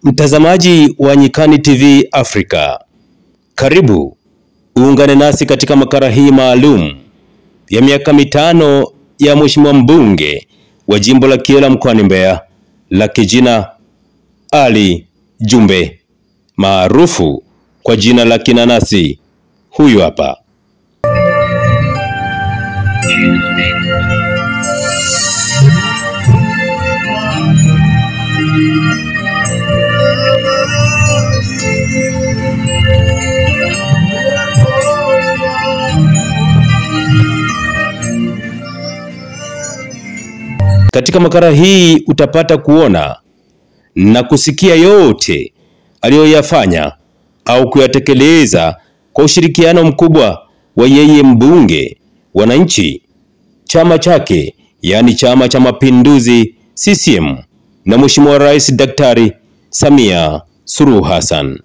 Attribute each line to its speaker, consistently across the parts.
Speaker 1: Mtazamaji wa Nyikani TV Africa, karibu uungane nasi katika makala hii maalum ya miaka mitano ya Mheshimiwa mbunge wa jimbo la Kyela mkoani Mbeya la kijina Ali Jumbe maarufu kwa jina la Kinanasi. Huyu hapa. Katika makala hii utapata kuona na kusikia yote aliyoyafanya au kuyatekeleza kwa ushirikiano mkubwa wa yeye mbunge, wananchi, chama chake, yani Chama cha Mapinduzi CCM, na Mheshimiwa Rais Daktari Samia Suluhu Hassan.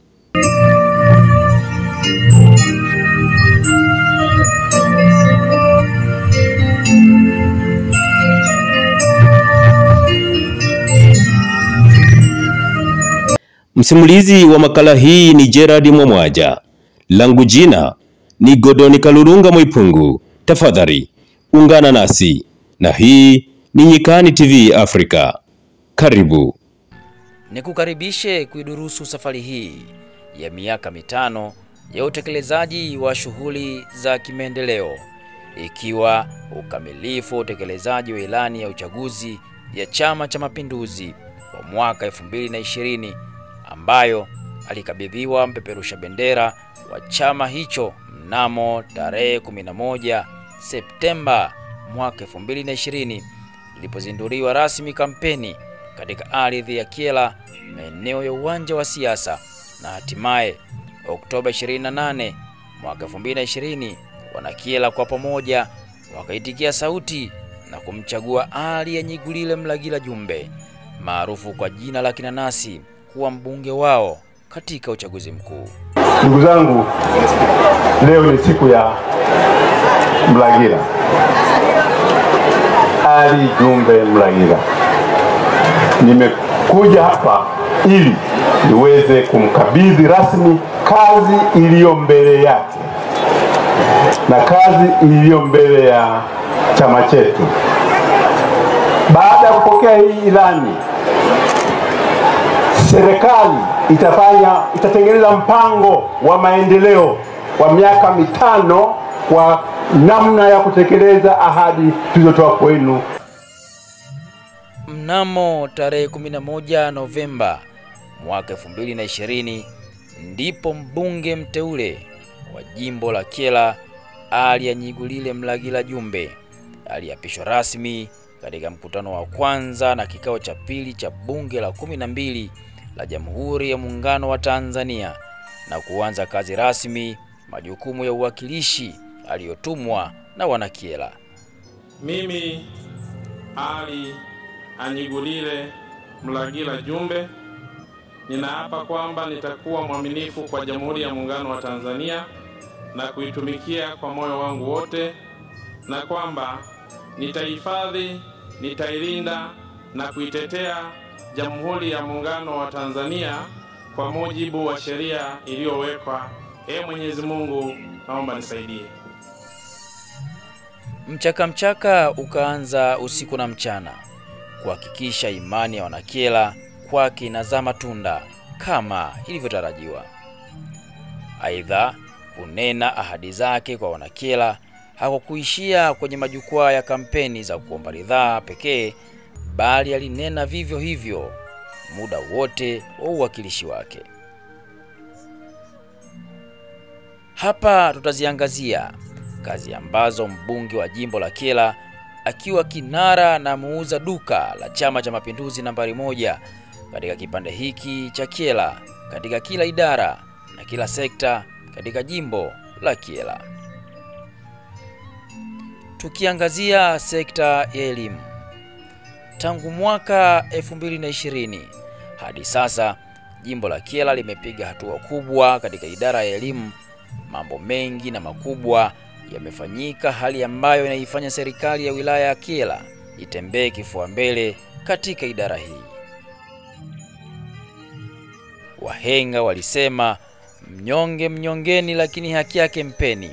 Speaker 1: Msimulizi wa makala hii ni Gerard Mwamwaja. Langu jina ni Godoni Kalurunga Mwipungu. Tafadhali ungana nasi, na hii ni Nyikani TV Africa. Karibu.
Speaker 2: Nikukaribishe kuidurusu safari hii ya miaka mitano ya utekelezaji wa shughuli za kimaendeleo, ikiwa ukamilifu wa utekelezaji wa ilani ya uchaguzi ya Chama cha Mapinduzi wa mwaka 2020 ambayo alikabidhiwa mpeperusha bendera wa chama hicho mnamo tarehe 11 Septemba mwaka 2020 ilipozinduliwa rasmi kampeni katika ardhi ya Kyela, maeneo ya uwanja wa siasa, na hatimaye Oktoba 28 mwaka 2020 wanakyela kwa pamoja wakaitikia sauti na kumchagua Ali Anyigulile Mlagila Jumbe maarufu kwa jina la Kinanasi kuwa mbunge wao katika uchaguzi mkuu.
Speaker 3: Ndugu zangu, leo ni siku ya Mlagila, Ali Jumbe Mlagila. Nimekuja hapa ili niweze kumkabidhi rasmi kazi iliyo mbele yake na kazi iliyo mbele ya chama chetu. Baada ya kupokea hii ilani, serikali itatengeneza mpango wa maendeleo wa miaka mitano kwa namna ya kutekeleza ahadi tulizotoa kwenu.
Speaker 2: Mnamo tarehe 11 Novemba mwaka 2020 ndipo mbunge mteule wa jimbo la Kyela Ali Anyigulile Mlagila Jumbe aliapishwa rasmi katika mkutano wa kwanza na kikao cha pili cha bunge la 12 la Jamhuri ya Muungano wa Tanzania, na kuanza kazi rasmi majukumu ya uwakilishi aliyotumwa na wanakyela.
Speaker 4: Mimi Ali Anyigulile Mlagila Jumbe ninaapa kwamba nitakuwa mwaminifu kwa Jamhuri ya Muungano wa Tanzania na kuitumikia kwa moyo wangu wote, na kwamba nitahifadhi, nitailinda na kuitetea Jamhuri ya Muungano wa Tanzania kwa mujibu wa sheria iliyowekwa. Mwenyezi Mungu, naomba nisaidie.
Speaker 2: Mchaka ukaanza usiku na mchana kuhakikisha imani ya wanakyela kwake inazaa matunda kama ilivyotarajiwa. Aidha, kunena ahadi zake kwa wanakyela hakukuishia kwenye majukwaa ya kampeni za kuomba ridhaa pekee, bali alinena vivyo hivyo muda wote wa uwakilishi wake. Hapa tutaziangazia kazi ambazo mbunge wa jimbo la Kyela, akiwa kinara na muuza duka la Chama cha Mapinduzi nambari 1 katika kipande hiki cha Kyela, katika kila idara na kila sekta katika jimbo la Kyela. Tukiangazia sekta ya elimu, tangu mwaka 2020 hadi sasa jimbo la Kyela limepiga hatua kubwa katika idara ya elimu. Mambo mengi na makubwa yamefanyika, hali ambayo inaifanya serikali ya wilaya ya Kyela itembee kifua mbele katika idara hii. Wahenga walisema mnyonge mnyongeni, lakini haki yake mpeni,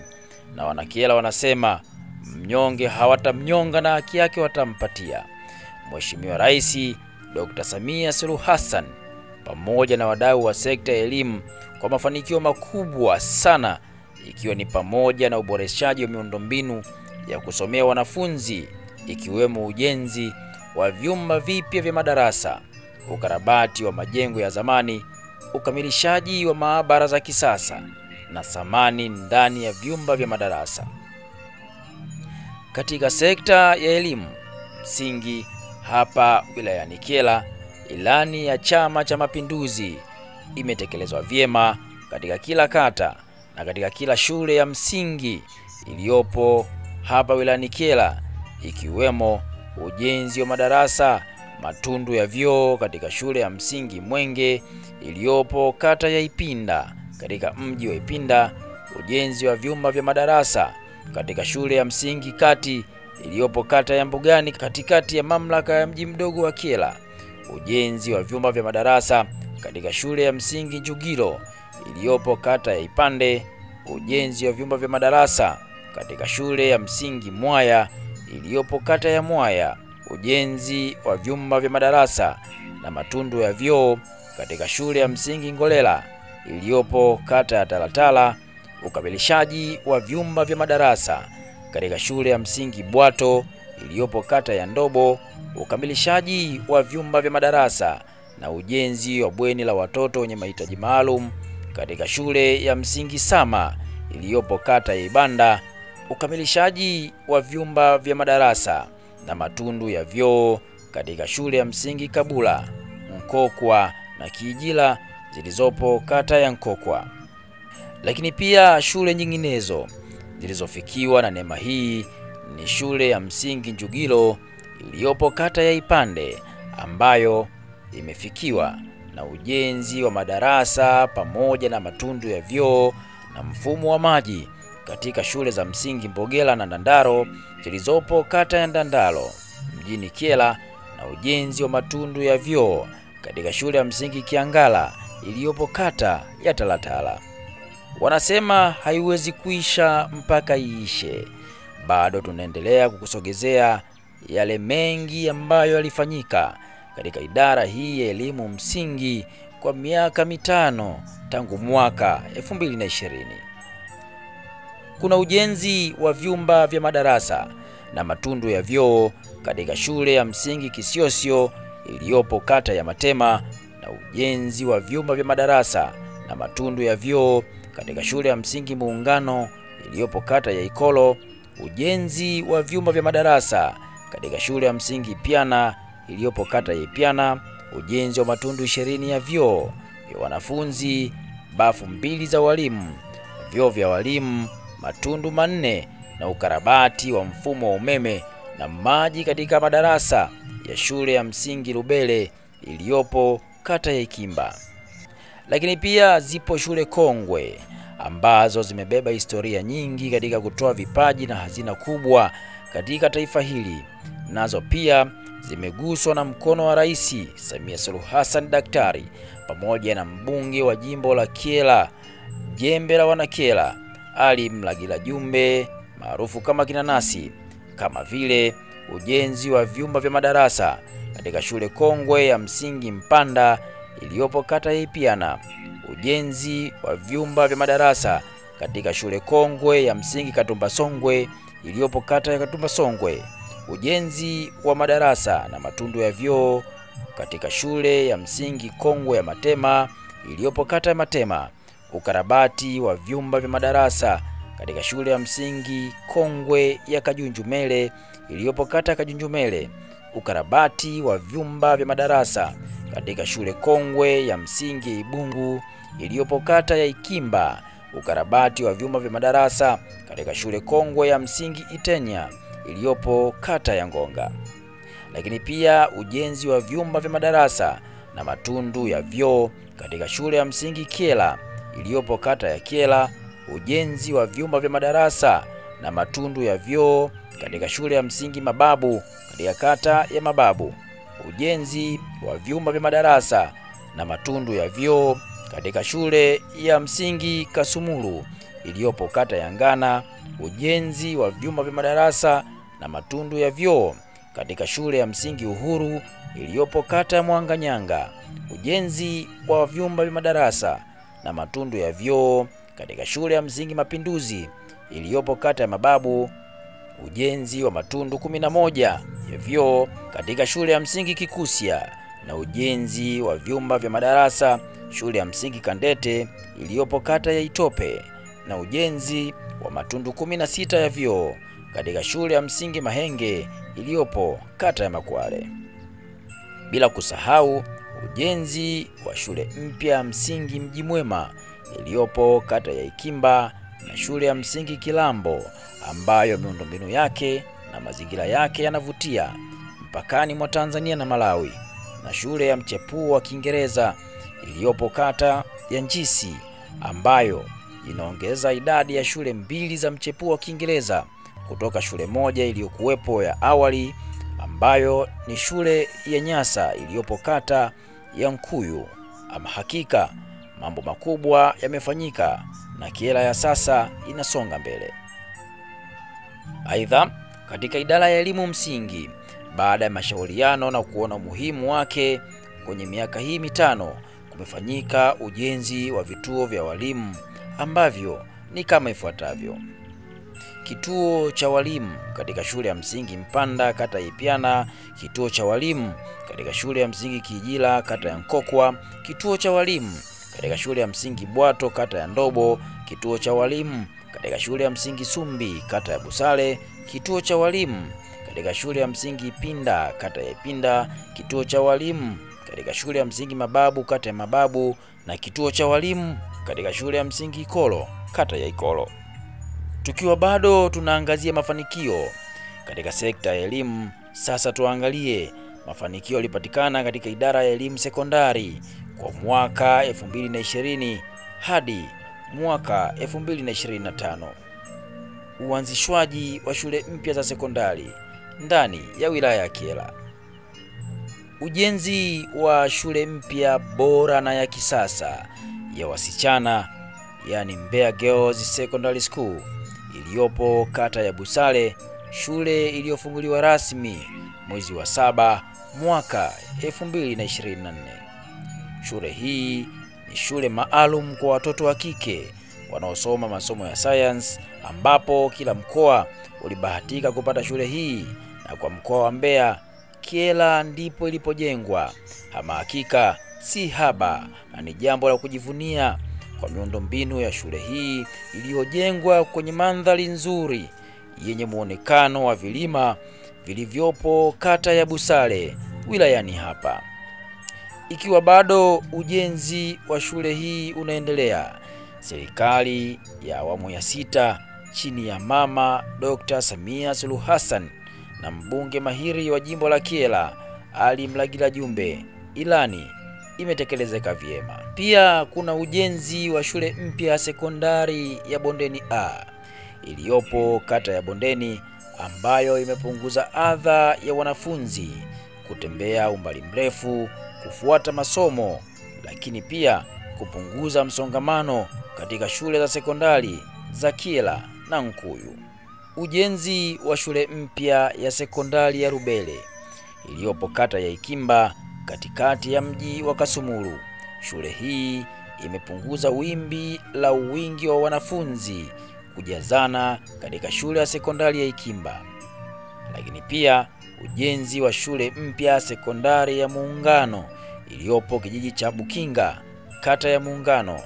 Speaker 2: na Wanakyela wanasema mnyonge hawatamnyonga na haki yake watampatia. Mheshimiwa Rais Dr. Samia Suluhu Hassan pamoja na wadau wa sekta ya elimu kwa mafanikio makubwa sana, ikiwa ni pamoja na uboreshaji wa miundombinu ya kusomea wanafunzi, ikiwemo ujenzi wa vyumba vipya vya madarasa, ukarabati wa majengo ya zamani, ukamilishaji wa maabara za kisasa na samani ndani ya vyumba vya madarasa. Katika sekta ya elimu msingi hapa wilayani Kyela, ilani ya Chama cha Mapinduzi imetekelezwa vyema katika kila kata na katika kila shule ya msingi iliyopo hapa wilayani Kyela, ikiwemo ujenzi wa madarasa, matundu ya vyoo katika shule ya msingi Mwenge iliyopo kata ya Ipinda katika mji wa Ipinda, ujenzi wa vyumba vya madarasa katika shule ya msingi Kati iliyopo kata ya Mbugani katikati ya mamlaka ya mji mdogo wa Kyela, ujenzi wa vyumba vya madarasa katika shule ya msingi Njugilo iliyopo kata ya Ipande, ujenzi wa vyumba vya madarasa katika shule ya msingi Mwaya iliyopo kata ya Mwaya, ujenzi wa vyumba vya madarasa na matundu ya vyoo katika shule ya msingi Ngolela iliyopo kata ya Talatala, ukamilishaji wa vyumba vya madarasa katika shule ya msingi Bwato iliyopo kata ya Ndobo, ukamilishaji wa vyumba vya madarasa na ujenzi wa bweni la watoto wenye mahitaji maalum katika shule ya msingi Sama iliyopo kata ya Ibanda, ukamilishaji wa vyumba vya madarasa na matundu ya vyoo katika shule ya msingi Kabula, Nkokwa na Kijila zilizopo kata ya Nkokwa. Lakini pia shule nyinginezo zilizofikiwa na neema hii ni shule ya msingi Njugilo iliyopo kata ya Ipande, ambayo imefikiwa na ujenzi wa madarasa pamoja na matundu ya vyoo na mfumo wa maji katika shule za msingi Mbogela na Ndandaro zilizopo kata ya Ndandaro mjini Kyela, na ujenzi wa matundu ya vyoo katika shule ya msingi Kiangala iliyopo kata ya Talatala. Wanasema haiwezi kuisha mpaka iishe. Bado tunaendelea kukusogezea yale mengi ambayo yalifanyika katika idara hii ya elimu msingi kwa miaka 5 tangu mwaka 2020. Kuna ujenzi wa vyumba vya madarasa na matundu ya vyoo katika shule ya msingi Kisiosio iliyopo kata ya Matema, na ujenzi wa vyumba vya madarasa na matundu ya vyoo katika shule ya msingi Muungano iliyopo kata ya Ikolo, ujenzi wa vyumba vya madarasa katika shule ya msingi Piana iliyopo kata ya Ipiana, ujenzi wa matundu 20 ya vyoo vya wanafunzi, bafu 2 za walimu, vyoo vya walimu, matundu 4 na ukarabati wa mfumo wa umeme na maji katika madarasa ya shule ya msingi Rubele iliyopo kata ya Ikimba. Lakini pia zipo shule kongwe ambazo zimebeba historia nyingi katika kutoa vipaji na hazina kubwa katika taifa hili, nazo pia zimeguswa na mkono wa Rais Samia Suluhu Hassan Daktari pamoja na mbunge wa jimbo la Kyela, jembe la Wanakyela, Ali Mlagila Jumbe maarufu kama Kinanasi, kama vile ujenzi wa vyumba vya madarasa katika shule kongwe ya msingi Mpanda iliyopo kata ya Ipiana, ujenzi wa vyumba vya madarasa katika shule kongwe ya msingi Katumba Songwe iliyopo kata ya Katumba Songwe, ujenzi wa madarasa na matundu ya vyoo katika shule ya msingi kongwe ya Matema iliyopo kata ya Matema, ukarabati wa vyumba vya madarasa katika shule ya msingi kongwe ya Kajunjumele iliyopo kata ya Kajunjumele, ukarabati wa vyumba vya madarasa katika shule kongwe ya msingi Ibungu iliyopo kata ya Ikimba, ukarabati wa vyumba vya madarasa katika shule kongwe ya msingi Itenya iliyopo kata ya Ngonga. Lakini pia ujenzi wa vyumba vya madarasa na matundu ya vyoo katika shule ya msingi Kyela iliyopo kata ya Kyela, ujenzi wa vyumba vya madarasa na matundu ya vyoo katika shule ya msingi Mababu katika kata ya Mababu, ujenzi wa vyumba vya madarasa na matundu ya vyoo katika shule ya msingi Kasumulu iliyopo kata ya Ngana, ujenzi wa vyumba vya madarasa na matundu ya vyoo katika shule ya msingi Uhuru iliyopo kata ya Mwanganyanga, ujenzi wa vyumba vya madarasa na matundu ya vyoo katika shule ya msingi Mapinduzi iliyopo kata ya Mababu, ujenzi wa matundu 11 ya vyoo katika shule ya msingi Kikusia na ujenzi wa vyumba vya madarasa shule ya msingi Kandete iliyopo kata ya Itope na ujenzi wa matundu 16 ya vyoo katika shule ya msingi Mahenge iliyopo kata ya Makwale. Bila kusahau ujenzi wa shule mpya msingi Mji Mwema iliyopo kata ya Ikimba na shule ya msingi Kilambo ambayo miundombinu yake na mazingira yake yanavutia mpakani mwa Tanzania na Malawi, na shule ya mchepuo wa Kiingereza iliyopo kata ya Njisi ambayo inaongeza idadi ya shule 2 za mchepuo wa Kiingereza kutoka shule moja iliyokuwepo ya awali ambayo ni shule ya Nyasa iliyopo kata ya Nkuyu. Ama hakika mambo makubwa yamefanyika na Kyela ya sasa inasonga mbele. Aidha, katika idara ya elimu msingi, baada ya mashauriano na kuona umuhimu wake kwenye miaka hii 5, kumefanyika ujenzi wa vituo vya walimu ambavyo ni kama ifuatavyo: kituo cha walimu katika shule ya msingi Mpanda kata ya Ipiana, kituo cha walimu katika shule ya msingi Kijila kata ya Nkokwa, kituo cha walimu katika shule ya msingi Bwato kata ya Ndobo, kituo cha walimu katika shule ya msingi Sumbi kata ya Busale, kituo cha walimu katika shule ya msingi Pinda kata ya Pinda, kituo cha walimu katika shule ya msingi Mababu kata ya Mababu na kituo cha walimu katika shule ya msingi Ikolo kata ya Ikolo. Tukiwa bado tunaangazia mafanikio katika sekta ya elimu, sasa tuangalie mafanikio yalipatikana katika idara ya elimu sekondari kwa mwaka 2020 hadi mwaka 2025. Uanzishwaji wa shule mpya za sekondari ndani ya wilaya ya Kyela. Ujenzi wa shule mpya bora na ya kisasa ya wasichana yani Mbeya Girls Secondary School iliyopo kata ya Busale, shule iliyofunguliwa rasmi mwezi wa 7 mwaka 2024. Shule hii ni shule maalum kwa watoto wa kike wanaosoma masomo ya science, ambapo kila mkoa ulibahatika kupata shule hii, na kwa mkoa wa Mbeya, Kyela ndipo ilipojengwa. Ama hakika si haba na ni jambo la kujivunia kwa miundombinu ya shule hii iliyojengwa kwenye mandhari nzuri yenye muonekano wa vilima vilivyopo kata ya Busale wilayani hapa. Ikiwa bado ujenzi wa shule hii unaendelea, serikali ya awamu ya 6 chini ya Mama Dr. Samia Suluhu Hassan na mbunge mahiri wa jimbo la Kyela Ali Mlagila Jumbe, ilani imetekelezeka vyema. Pia kuna ujenzi wa shule mpya sekondari ya Bondeni A iliyopo kata ya Bondeni, ambayo imepunguza adha ya wanafunzi kutembea umbali mrefu kufuata masomo, lakini pia kupunguza msongamano katika shule za sekondari za Kyela na Nkuyu. Ujenzi wa shule mpya ya sekondari ya Rubele iliyopo kata ya Ikimba katikati ya mji wa Kasumulu. Shule hii imepunguza wimbi la wingi wa wanafunzi kujazana katika shule ya sekondari ya Ikimba. Lakini pia ujenzi wa shule mpya sekondari ya Muungano iliyopo kijiji cha Bukinga kata ya Muungano,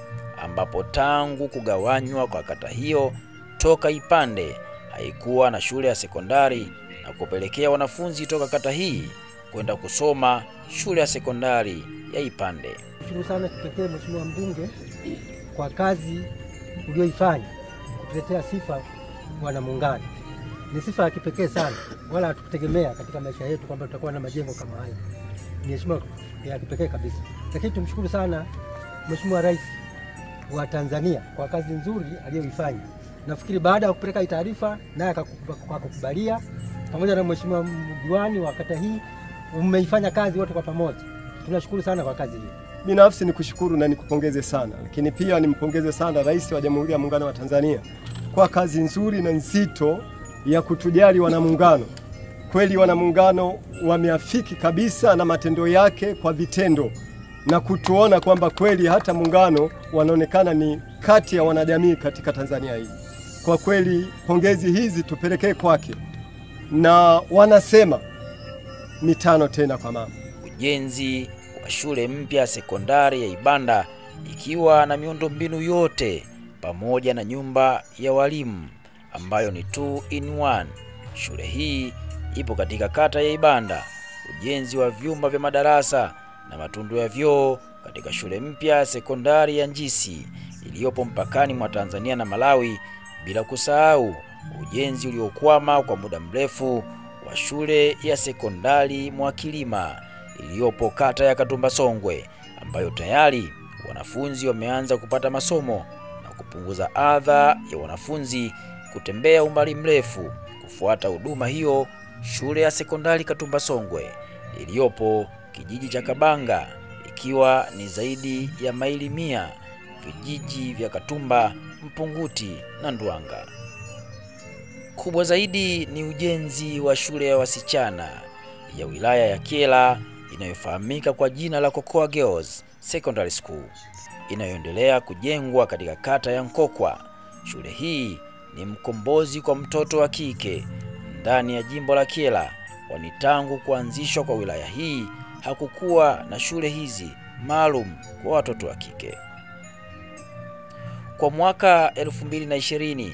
Speaker 2: ambapo tangu kugawanywa kwa kata hiyo toka Ipande haikuwa na shule ya sekondari, na kupelekea wanafunzi toka kata hii kwenda kusoma shule ya sekondari ya Ipande.
Speaker 5: Shukuru sana kipekee Mheshimiwa mbunge kwa kazi uliyoifanya kutuletea sifa wana Muungano. Ni sifa ya kipekee sana, wala hatukutegemea katika maisha yetu kwamba tutakuwa na majengo kama haya. Ni heshima ya kipekee kabisa. Lakini tumshukuru sana Mheshimiwa Rais wa Tanzania kwa kazi nzuri aliyoifanya. Nafikiri baada ya kupeleka taarifa naye akakubalia, pamoja na Mheshimiwa diwani wa kata hii, umeifanya kazi wote kwa pamoja. Tunashukuru sana kwa kazi hii.
Speaker 6: binafsi ni kushukuru na nikupongeze sana, lakini pia nimpongeze sana Rais wa Jamhuri ya Muungano wa Tanzania kwa kazi nzuri na nzito ya kutujali wanamuungano. Kweli wanamuungano wameafiki kabisa na matendo yake kwa vitendo na kutuona kwamba kweli hata muungano wanaonekana ni kati ya wanajamii katika Tanzania hii. Kwa kweli pongezi hizi tupelekee kwake, na wanasema mitano tena kwa mama.
Speaker 2: Ujenzi wa shule mpya sekondari ya Ibanda ikiwa na miundombinu yote pamoja na nyumba ya walimu ambayo ni 2 in 1. Shule hii ipo katika kata ya Ibanda. Ujenzi wa vyumba vya madarasa na matundu ya vyoo katika shule mpya sekondari ya Njisi iliyopo mpakani mwa Tanzania na Malawi, bila kusahau ujenzi uliokwama kwa muda mrefu wa shule ya sekondari Mwakilima iliyopo kata ya Katumba Songwe, ambayo tayari wanafunzi wameanza kupata masomo na kupunguza adha ya wanafunzi kutembea umbali mrefu kufuata huduma hiyo. Shule ya sekondari Katumba Songwe iliyopo kijiji cha Kabanga ikiwa ni zaidi ya maili 100 vijiji vya Katumba, Mpunguti na Ndwanga. Kubwa zaidi ni ujenzi wa shule ya wasichana ya wilaya ya Kyela inayofahamika kwa jina la Cocoa Girls Secondary School inayoendelea kujengwa katika kata ya Nkokwa. Shule hii ni mkombozi kwa mtoto wa kike ndani ya jimbo la Kyela, kwani tangu kuanzishwa kwa wilaya hii hakukuwa na shule hizi maalum kwa watoto wa kike. Kwa mwaka 2020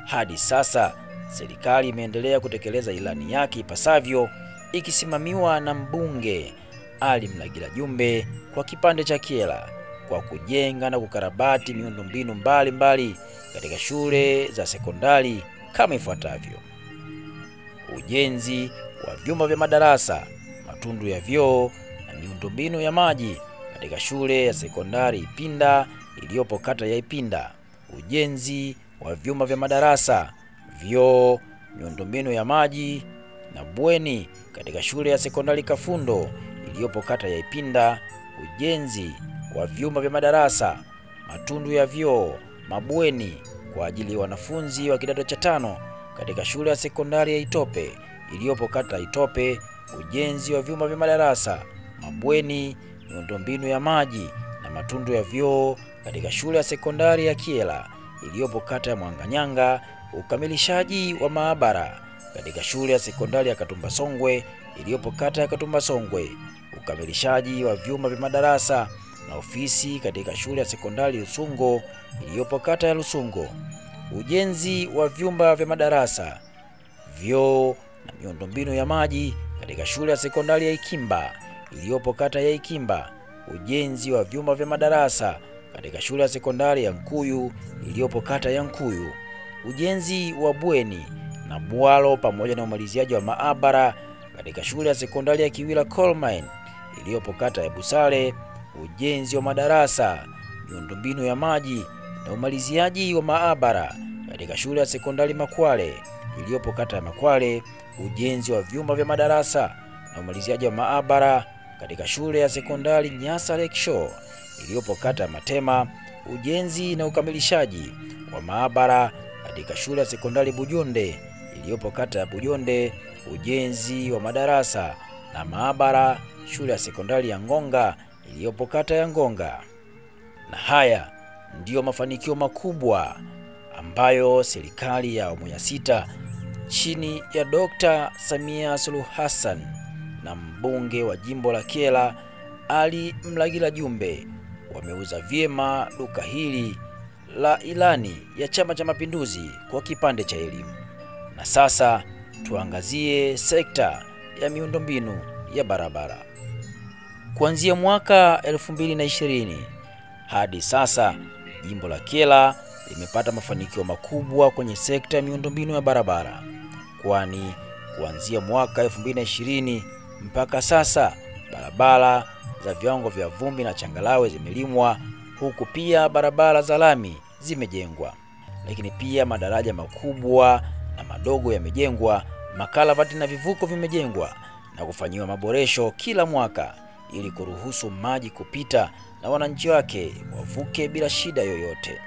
Speaker 2: hadi sasa serikali imeendelea kutekeleza ilani yake ipasavyo, ikisimamiwa na mbunge Ali Mlagila Jumbe kwa kipande cha Kyela kwa kujenga na kukarabati miundombinu mbalimbali katika shule za sekondari kama ifuatavyo: ujenzi wa vyumba vya madarasa, matundu ya vyoo na miundombinu ya maji katika shule ya sekondari Ipinda iliyopo kata ya Ipinda, ujenzi wa vyumba vya madarasa, vyoo, miundombinu ya maji na bweni katika shule ya sekondari Kafundo iliyopo kata ya Ipinda, ujenzi wa vyumba vya madarasa, matundu ya vyoo, mabweni kwa ajili ya wanafunzi wa kidato cha 5 katika shule ya sekondari ya Itope iliyopo kata Itope, ujenzi wa vyumba vya madarasa, mabweni, miundombinu ya maji na matundu ya vyoo katika shule ya sekondari ya Kyela iliyopo kata ya Mwanganyanga, ukamilishaji wa maabara katika shule ya sekondari ya Katumba Songwe iliyopo kata ya Katumba Songwe, ukamilishaji wa vyumba vya madarasa na ofisi katika shule ya sekondari Lusungo iliyopo kata ya Lusungo, ujenzi wa vyumba vya madarasa, vyoo na miundombinu ya maji katika shule ya sekondari ya Ikimba iliyopo kata ya Ikimba, ujenzi wa vyumba vya madarasa katika shule ya sekondari ya Nkuyu iliyopo kata ya Nkuyu, ujenzi wa bweni na bwalo pamoja na umaliziaji wa maabara katika shule ya sekondari ya Kiwila Coal Mine iliyopo kata ya Busale, ujenzi wa madarasa, miundombinu ya maji na umaliziaji wa maabara katika shule ya sekondari Makwale iliyopo kata ya Makwale, ujenzi wa vyumba vya madarasa na umaliziaji wa maabara katika shule ya sekondari Nyasa Lake Shore iliyopo kata ya Matema, ujenzi na ukamilishaji wa maabara katika shule ya sekondari Bujonde iliyopo kata ya Bujonde, ujenzi wa madarasa na maabara shule ya sekondari ya Ngonga iliyopo kata ya Ngonga. Na haya ndiyo mafanikio makubwa ambayo serikali ya awamu ya 6 chini ya Dr. Samia Suluhu Hassan na mbunge wa jimbo la Kyela Ali Mlagila Jumbe wameuza vyema duka hili la ilani ya Chama cha Mapinduzi kwa kipande cha elimu. Na sasa tuangazie sekta ya miundombinu ya barabara. Kuanzia mwaka 2020 hadi sasa jimbo la Kyela limepata mafanikio makubwa kwenye sekta ya miundombinu ya barabara, kwani kuanzia mwaka 2020 mpaka sasa barabara za viwango vya vumbi na changalawe zimelimwa, huku pia barabara za lami zimejengwa, lakini pia madaraja makubwa na madogo yamejengwa, makalavati na vivuko vimejengwa na kufanyiwa maboresho kila mwaka ili kuruhusu maji kupita na wananchi wake wavuke bila shida yoyote.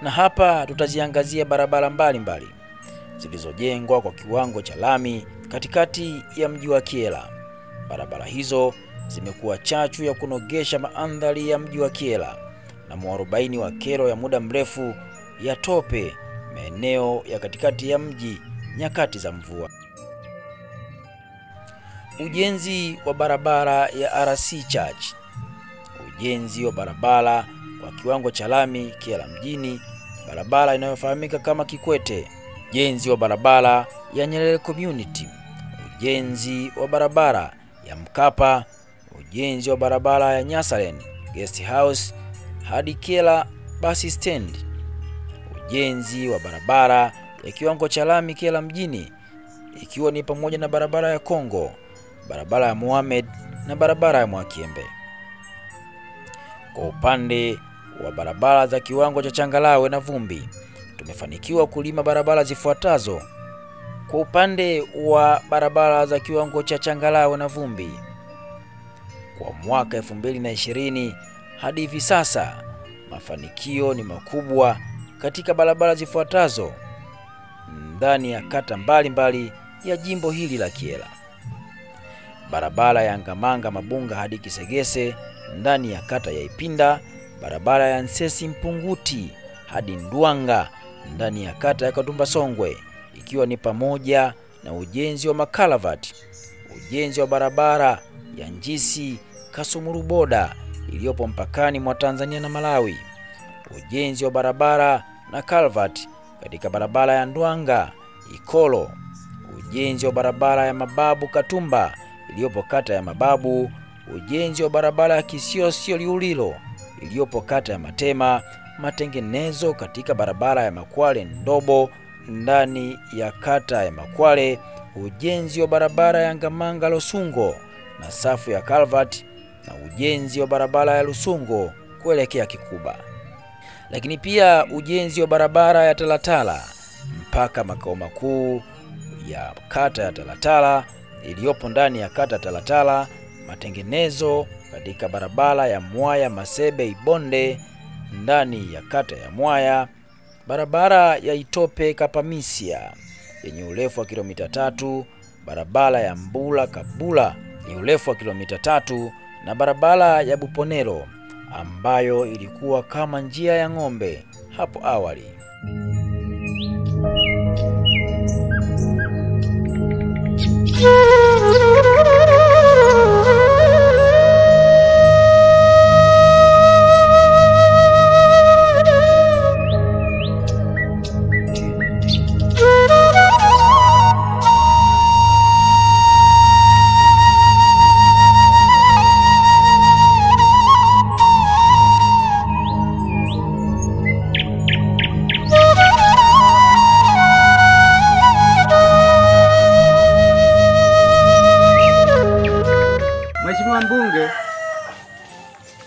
Speaker 2: Na hapa tutaziangazia barabara mbalimbali zilizojengwa kwa kiwango cha lami katikati ya mji wa Kyela. Barabara hizo zimekuwa chachu ya kunogesha mandhari ya mji wa Kyela na mwarobaini wa kero ya muda mrefu ya tope maeneo ya katikati ya mji nyakati za mvua. Ujenzi wa barabara ya RC Church. Ujenzi wa barabara kwa kiwango cha lami Kyela mjini, barabara inayofahamika kama Kikwete. Ujenzi wa barabara ya Nyerere Community. Ujenzi wa barabara ya Mkapa. Ujenzi wa barabara ya Nyasaren Guest House hadi Kyela Bus Stand. Ujenzi wa barabara ya kiwango cha lami Kyela mjini, ikiwa ni pamoja na barabara ya Kongo, barabara ya Mohamed na barabara ya Mwakyembe. Kwa upande wa barabara za kiwango cha changarawe na vumbi, tumefanikiwa kulima barabara zifuatazo. Kwa upande wa barabara za kiwango cha changarawe na vumbi, kwa mwaka 2020 hadi hivi sasa, mafanikio ni makubwa katika barabara zifuatazo ndani ya kata mbalimbali ya jimbo hili la Kyela. Barabara ya Ngamanga Mabunga hadi Kisegese ndani ya kata ya Ipinda, barabara ya Nsesi Mpunguti hadi Ndwanga ndani ya kata ya Katumba Songwe, ikiwa ni pamoja na ujenzi wa makalavati, ujenzi wa barabara ya Njisi Kasumuru Boda iliyopo mpakani mwa Tanzania na Malawi, ujenzi wa barabara na kalvati katika barabara ya Ndwanga Ikolo, ujenzi wa barabara ya Mababu Katumba iliyopo kata ya Mababu, ujenzi wa barabara ya Kisiosio Liulilo iliyopo kata ya Matema, matengenezo katika barabara ya Makwale Ndobo ndani ya kata ya Makwale, ujenzi wa barabara ya Ngamanga Lusungo na safu ya kalvati, na ujenzi wa barabara ya Lusungo kuelekea Kikuba. Lakini pia ujenzi wa barabara ya Talatala mpaka makao makuu ya kata ya Talatala iliyopo ndani ya kata Talatala, matengenezo katika barabara ya Mwaya Masebe Ibonde ndani ya kata ya Mwaya, barabara ya Itope Kapamisia yenye urefu wa kilomita 3, barabara ya Mbula Kabula yenye urefu wa kilomita 3 na barabara ya Buponelo ambayo ilikuwa kama njia ya ng'ombe hapo awali.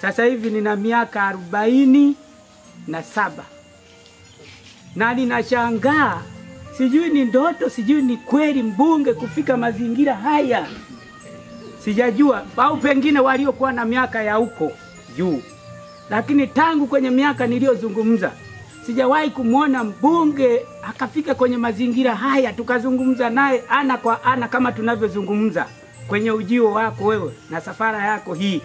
Speaker 7: Sasa hivi nina miaka 47 na ninashangaa, sijui ni ndoto, sijui ni kweli mbunge kufika mazingira haya, sijajua, au pengine waliokuwa na miaka ya huko juu. Lakini tangu kwenye miaka niliyozungumza sijawahi kumwona mbunge akafika kwenye mazingira haya tukazungumza naye ana kwa ana kama tunavyozungumza kwenye ujio wako wewe na safara yako hii.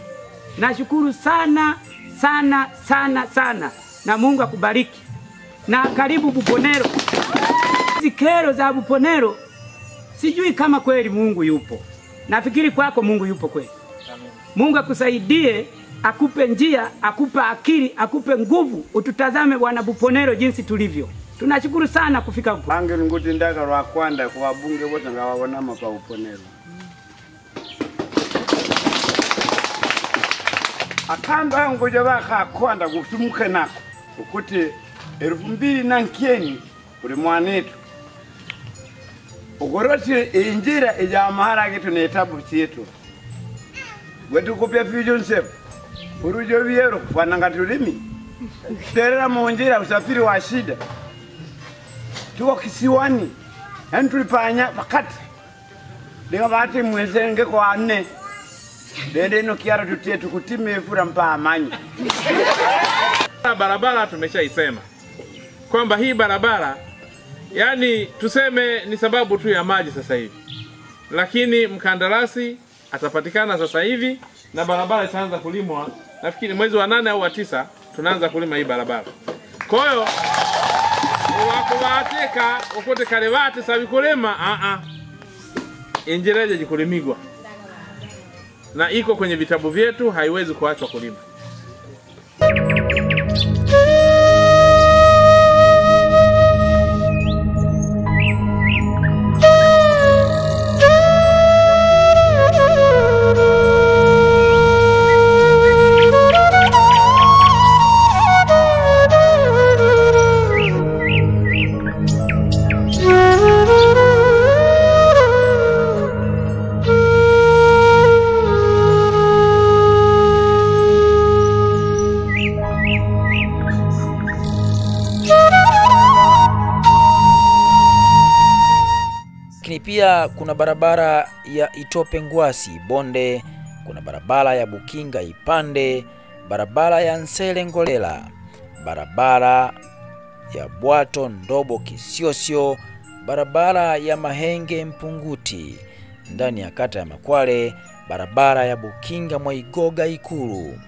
Speaker 7: Nashukuru sana sana sana sana, na Mungu akubariki. Na karibu Buponero. Hizi kero za Buponero sijui kama kweli Mungu yupo. Nafikiri kwako Mungu yupo kweli. Mungu akusaidie, akupe njia, akupe akili, akupe nguvu, ututazame wana Buponero jinsi tulivyo. Tunashukuru sana kufika huko.
Speaker 8: Ange nguti ndaka rwa kwanda kwa bunge wote ngawabona mapa Buponero. Akanda ngoja baka kwanda gusumuke nako ukuti 2009 uri mwanetu ugoroti injira ija mahara gitu ne tabu chetu wetu kopya vision sep urujo biero kufana ngatulimi terera monjira usafiri wa shida tuko kisiwani yani tulipanya wakati ndinga bati mwezenge kwa 4 dende no kiara tutie tukutime fura mpa amanyi.
Speaker 4: Barabara tumeshaisema kwamba hii barabara yani tuseme ni sababu tu ya maji sasa hivi, lakini mkandarasi atapatikana sasa hivi na barabara itaanza kulimwa. Nafikiri mwezi wa 8 au wa 9 tunaanza kulima hii barabara. Kwa hiyo wakubateka ukote karevati sabi kulema injireje jikulimigwa na iko kwenye vitabu vyetu, haiwezi kuachwa kulima.
Speaker 2: Pia kuna barabara ya Itope Ngwasi Bonde, kuna barabara ya Bukinga Ipande, barabara ya Nsele Ngolela, barabara ya Bwato Ndobo Kisiosio, barabara ya Mahenge Mpunguti ndani ya kata ya Makwale, barabara ya Bukinga Mwaigoga Ikulu.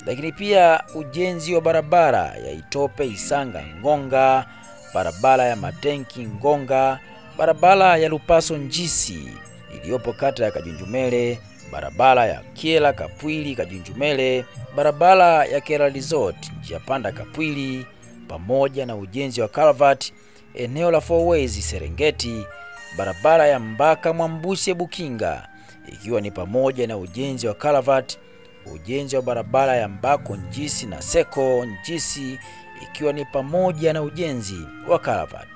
Speaker 2: Lakini pia ujenzi wa barabara ya Itope Isanga Ngonga, barabara ya Matenki Ngonga, barabara ya Lupaso Njisi iliyopo kata ya Kajunjumele, barabara ya Kiela Kapwili Kajunjumele, barabara ya Kera Resort njia panda Kapwili, pamoja na ujenzi wa Calvert eneo la Four Ways Serengeti, barabara ya Mbaka Mwambuse Bukinga ikiwa ni pamoja na ujenzi wa Calvert, ujenzi wa barabara ya Mbako Njisi na Seko Njisi ikiwa ni pamoja na ujenzi wa Calvert.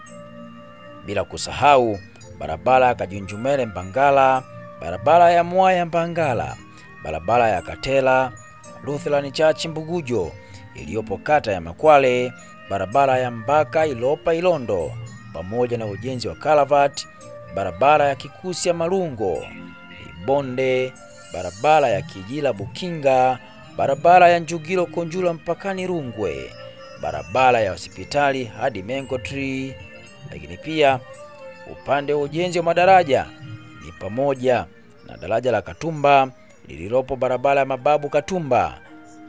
Speaker 2: Bila kusahau barabara ya Kajunjumele Mbangala, barabara ya Mwaya Mbangala, barabara ya Katela Lutheran Church Mbugujo iliyopo kata ya Makwale, barabara ya Mbaka Ilopa Ilondo, pamoja na ujenzi wa Calvert, barabara ya Kikusi ya Marungo Ibonde, barabara ya Kijila Bukinga, barabara ya Njugilo Konjula mpakani Rungwe, barabara ya hospitali hadi Mengo Tree. Lakini pia upande wa ujenzi wa madaraja ni pamoja na daraja la Katumba lililopo barabara ya Mababu Katumba,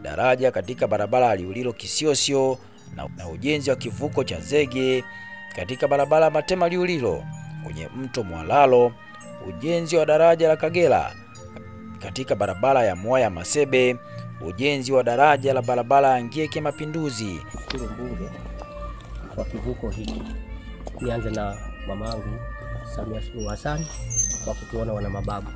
Speaker 2: daraja katika barabara ya Liulilo Kisiosio na ujenzi wa kivuko cha zege katika barabara ya Matema Liulilo kwenye mto Mwalalo, ujenzi wa daraja la Kagera katika barabara ya Mwaya Masebe, ujenzi wa daraja la barabara ya Ngieke Mapinduzi.
Speaker 5: Shukuru mbunge kwa kivuko hiki. Nianze na mamangu Samia Suluhu Hassan kwa kutuona wana Mababu.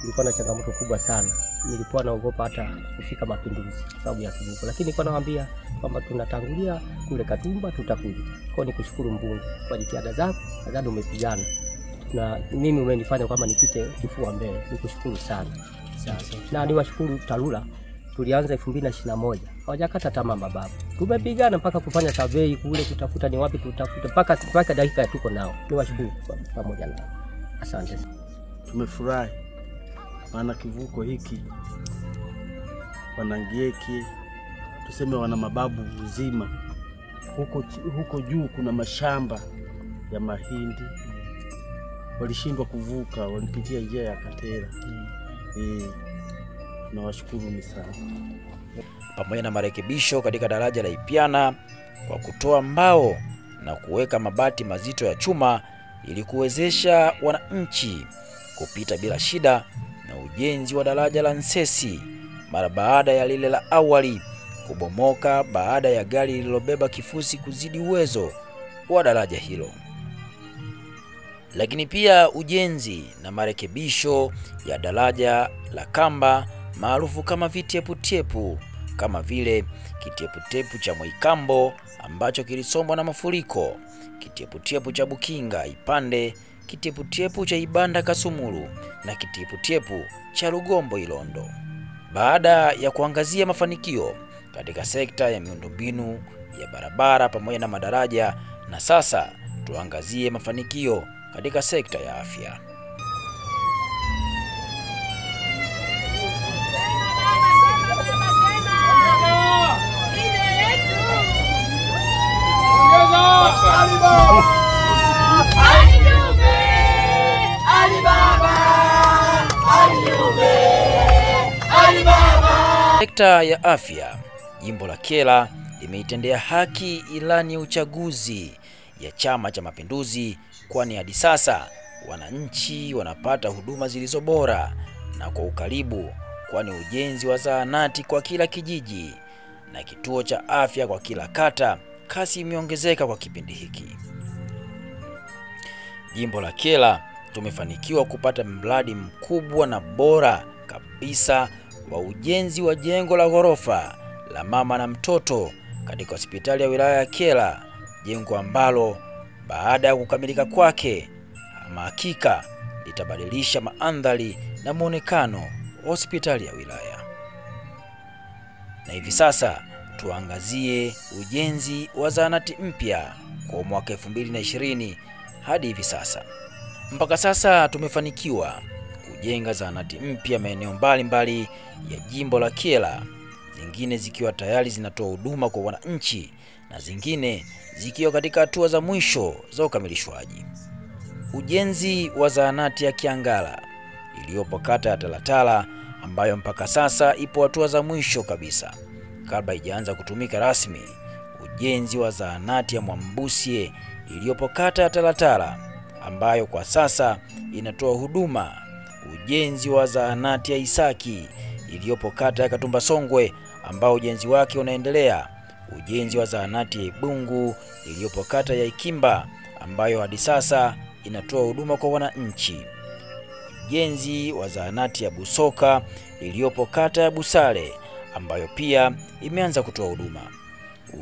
Speaker 5: Nilikuwa na changamoto kubwa sana. Nilikuwa naogopa hata kufika Mapinduzi kwa sababu ya kivuko. Lakini nilikuwa nawaambia kwamba tunatangulia kule Katumba tutakuja. Kwa nikushukuru mbunge kwa jitihada zako, nadhani umepigana. Na mimi umenifanya kwamba nipite kifua mbele. Nikushukuru sana. Sasa na niwashukuru TARURA. Tulianza 2021. Hawajakata tamaa Mababu. Tumepigana mpaka kufanya survey kule kutafuta ni wapi tutafuta mpaka dakika tuko nao. Niwashukuru pamoja nao. Asante.
Speaker 9: Tumefurahi maana kivuko hiki Wanangieke tuseme wana Mababu uzima. Huko juu kuna mashamba ya mahindi. Walishindwa kuvuka, walipitia njia ya Katera. Tunawashukuru sana.
Speaker 2: Pamoja na marekebisho katika daraja la Ipiana kwa kutoa mbao na kuweka mabati mazito ya chuma ili kuwezesha wananchi kupita bila shida, na ujenzi wa daraja la Nsesi mara baada ya lile la awali kubomoka baada ya gari lililobeba kifusi kuzidi uwezo wa daraja hilo. Lakini pia ujenzi na marekebisho ya daraja la Kamba maarufu kama vitiepu-tiepu, kama vile kitiepu-tiepu cha Mwikambo ambacho kilisombwa na mafuriko, kitiepu-tiepu cha Bukinga Ipande, kitiepu-tiepu cha Ibanda Kasumulu na kitiepu-tiepu cha Rugombo Ilondo. Baada ya kuangazia mafanikio katika sekta ya miundombinu ya barabara pamoja na madaraja, na sasa tuangazie mafanikio katika sekta ya afya. Sekta ya afya, jimbo la Kyela limeitendea haki ilani ya uchaguzi ya Chama cha Mapinduzi, kwani hadi sasa wananchi wanapata huduma zilizo bora na kwa ukaribu, kwani ujenzi wa zahanati kwa kila kijiji na kituo cha afya kwa kila kata kasi imeongezeka kwa kipindi hiki. Jimbo la Kyela tumefanikiwa kupata mradi mkubwa na bora kabisa wa ujenzi wa jengo la ghorofa la mama na mtoto katika hospitali ya wilaya ya Kyela, jengo ambalo baada ya kukamilika kwake hakika litabadilisha mandhari na muonekano wa hospitali ya wilaya. Na hivi sasa tuangazie ujenzi wa zahanati mpya kwa mwaka 2020 hadi hivi sasa. Mpaka sasa tumefanikiwa kujenga zahanati mpya maeneo mbalimbali ya jimbo la Kyela, zingine zikiwa tayari zinatoa huduma kwa wananchi na zingine zikiwa katika hatua za mwisho za ukamilishwaji. Ujenzi wa zahanati ya Kiangala iliyopo kata ya Talatala, ambayo mpaka sasa ipo hatua za mwisho kabisa kabla haijaanza kutumika rasmi. Ujenzi wa zahanati ya Mwambusie iliyopo kata ya Talatala, ambayo kwa sasa inatoa huduma. Ujenzi wa zahanati ya Isaki iliyopo kata ya Katumba Songwe, ambao ujenzi wake unaendelea. Ujenzi wa zahanati ya Ibungu iliyopo kata ya Ikimba, ambayo hadi sasa inatoa huduma kwa wananchi. Ujenzi wa zahanati ya Busoka iliyopo kata ya Busale, ambayo pia imeanza kutoa huduma.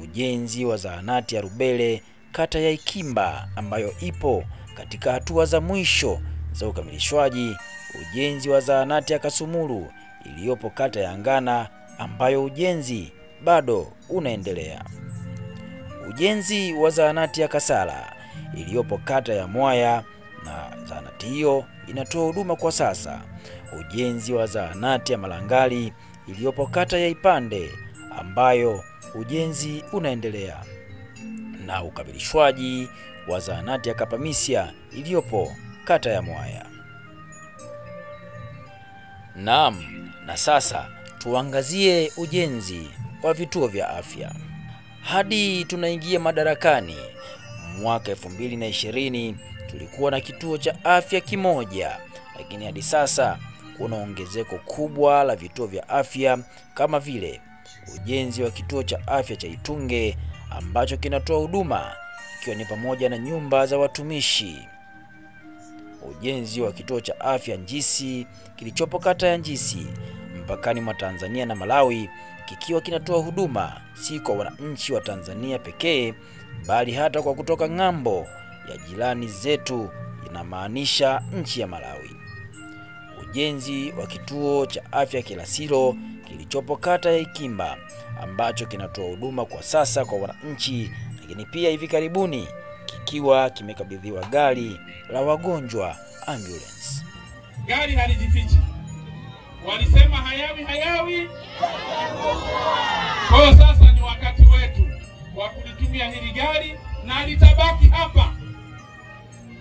Speaker 2: Ujenzi wa zahanati ya Rubele kata ya Ikimba, ambayo ipo katika hatua za mwisho za ukamilishwaji. Ujenzi wa zahanati ya Kasumulu iliyopo kata ya Ngana, ambayo ujenzi bado unaendelea. Ujenzi wa zahanati ya Kasala iliyopo kata ya Mwaya, na zahanati hiyo inatoa huduma kwa sasa. Ujenzi wa zahanati ya Malangali iliyopo kata ya Ipande, ambayo ujenzi unaendelea, na ukamilishwaji wa zahanati ya Kapamisia iliyopo kata ya Mwaya. Naam, na sasa tuangazie ujenzi wa vituo vya afya. Hadi tunaingia madarakani mwaka 2020 tulikuwa na kituo cha afya kimoja, lakini hadi sasa kuna ongezeko kubwa la vituo vya afya, kama vile ujenzi wa kituo cha afya cha Itunge ambacho kinatoa huduma ikiwa ni pamoja na nyumba za watumishi. Ujenzi wa kituo cha afya Njisi kilichopo kata ya Njisi mpakani mwa Tanzania na Malawi, kikiwa kinatoa huduma si kwa wananchi wa Tanzania pekee bali hata kwa kutoka ng'ambo ya jirani zetu, inamaanisha nchi ya Malawi. Ujenzi wa kituo cha afya Kilasiro kilichopo kata ya Ikimba ambacho kinatoa huduma kwa sasa kwa wananchi, lakini pia hivi karibuni kikiwa kimekabidhiwa gari la wagonjwa ambulance.
Speaker 4: Gari halijifichi. Walisema hayawi. Kwa sasa ni wakati wetu wa kulitumia hili gari, na litabaki hapa.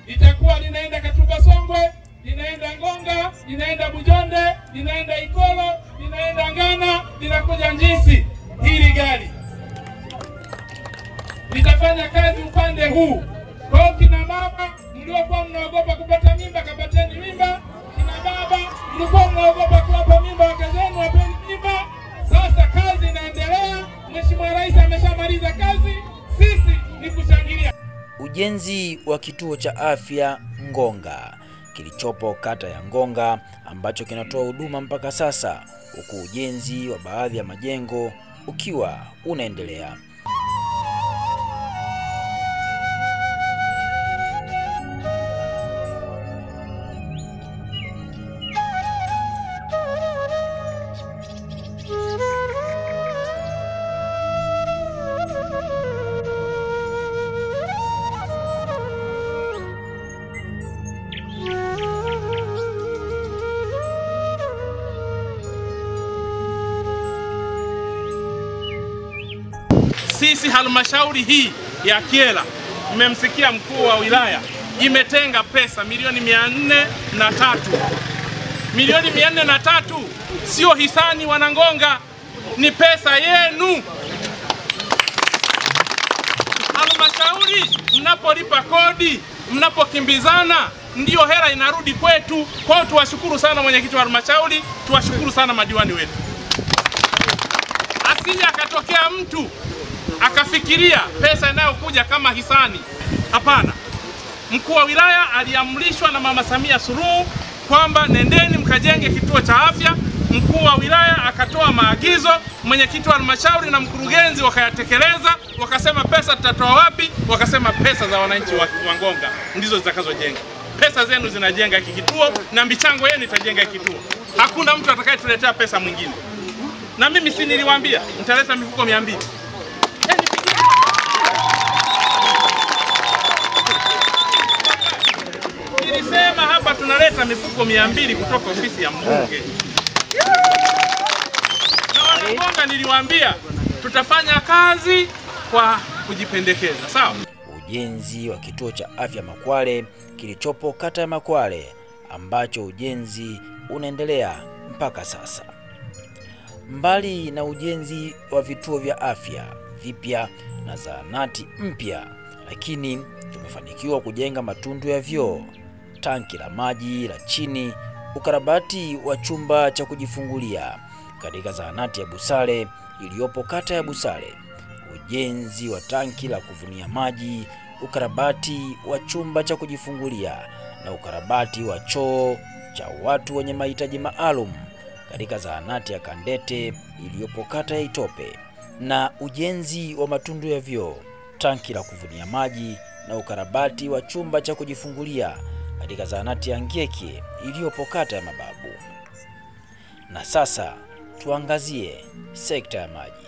Speaker 4: Litakuwa linaenda Katumba Songwe, linaenda Ngonga, linaenda Bujonde, linaenda Ikolo, linaenda Ngana, linakuja Njisi. Hili gari litafanya kazi upande huu. Kwa kina mama mliokuwa mnaogopa kupata mimba, kapateni mimba. Kina baba mliokuwa mnaogopa kuwapa mimba wake zenu, wapeni mimba. Sasa kazi inaendelea. Mheshimiwa Rais ameshamaliza kazi, sisi ni kushangilia.
Speaker 2: Ujenzi wa kituo cha afya Ngonga kilichopo kata ya Ngonga ambacho kinatoa huduma mpaka sasa, huku ujenzi wa baadhi ya majengo ukiwa unaendelea.
Speaker 4: Sisi halmashauri hii ya Kyela mmemsikia mkuu wa wilaya, imetenga pesa milioni 403. Milioni 403 sio hisani Wanangonga, ni pesa yenu. Halmashauri mnapolipa kodi, mnapokimbizana, ndio hela inarudi kwetu. Kwa hiyo tuwashukuru sana mwenyekiti wa halmashauri, tuwashukuru sana madiwani wetu. Asije akatokea mtu akafikiria pesa inayokuja kama hisani. Hapana. Mkuu wa wilaya aliamrishwa na Mama Samia Suluhu kwamba nendeni mkajenge kituo cha afya. Mkuu wa wilaya akatoa maagizo, mwenyekiti wa halmashauri na mkurugenzi wakayatekeleza, wakasema pesa tutatoa wapi? Wakasema pesa za wananchi wa Ngonga ndizo zitakazojenga. Pesa zenu zinajenga hiki kituo na michango yenu itajenga hiki kituo. Hakuna mtu atakayetuletea pesa mwingine. Na mimi si niliwaambia nitaleta mifuko 200. Nilisema hapa tunaleta mifuko 200 kutoka ofisi ya mbunge. Na Wanangonga niliwaambia tutafanya kazi kwa kujipendekeza, sawa?
Speaker 2: Ujenzi wa kituo cha afya Makwale kilichopo kata ya Makwale, ambacho ujenzi unaendelea mpaka sasa. Mbali na ujenzi wa vituo vya afya vipya na zahanati mpya, lakini tumefanikiwa kujenga matundu ya vyoo, tanki la maji la chini, ukarabati wa chumba cha kujifungulia katika zahanati ya Busale iliyopo kata ya Busale, ujenzi wa tanki la kuvunia maji, ukarabati wa chumba cha kujifungulia na ukarabati wa choo cha watu wenye mahitaji maalum katika zahanati ya Kandete iliyopo kata ya Itope, na ujenzi wa matundu ya vyoo, tanki la kuvunia maji na ukarabati wa chumba cha kujifungulia katika zahanati ya Ngeke iliyopo kata ya Mababu. Na sasa tuangazie sekta ya maji.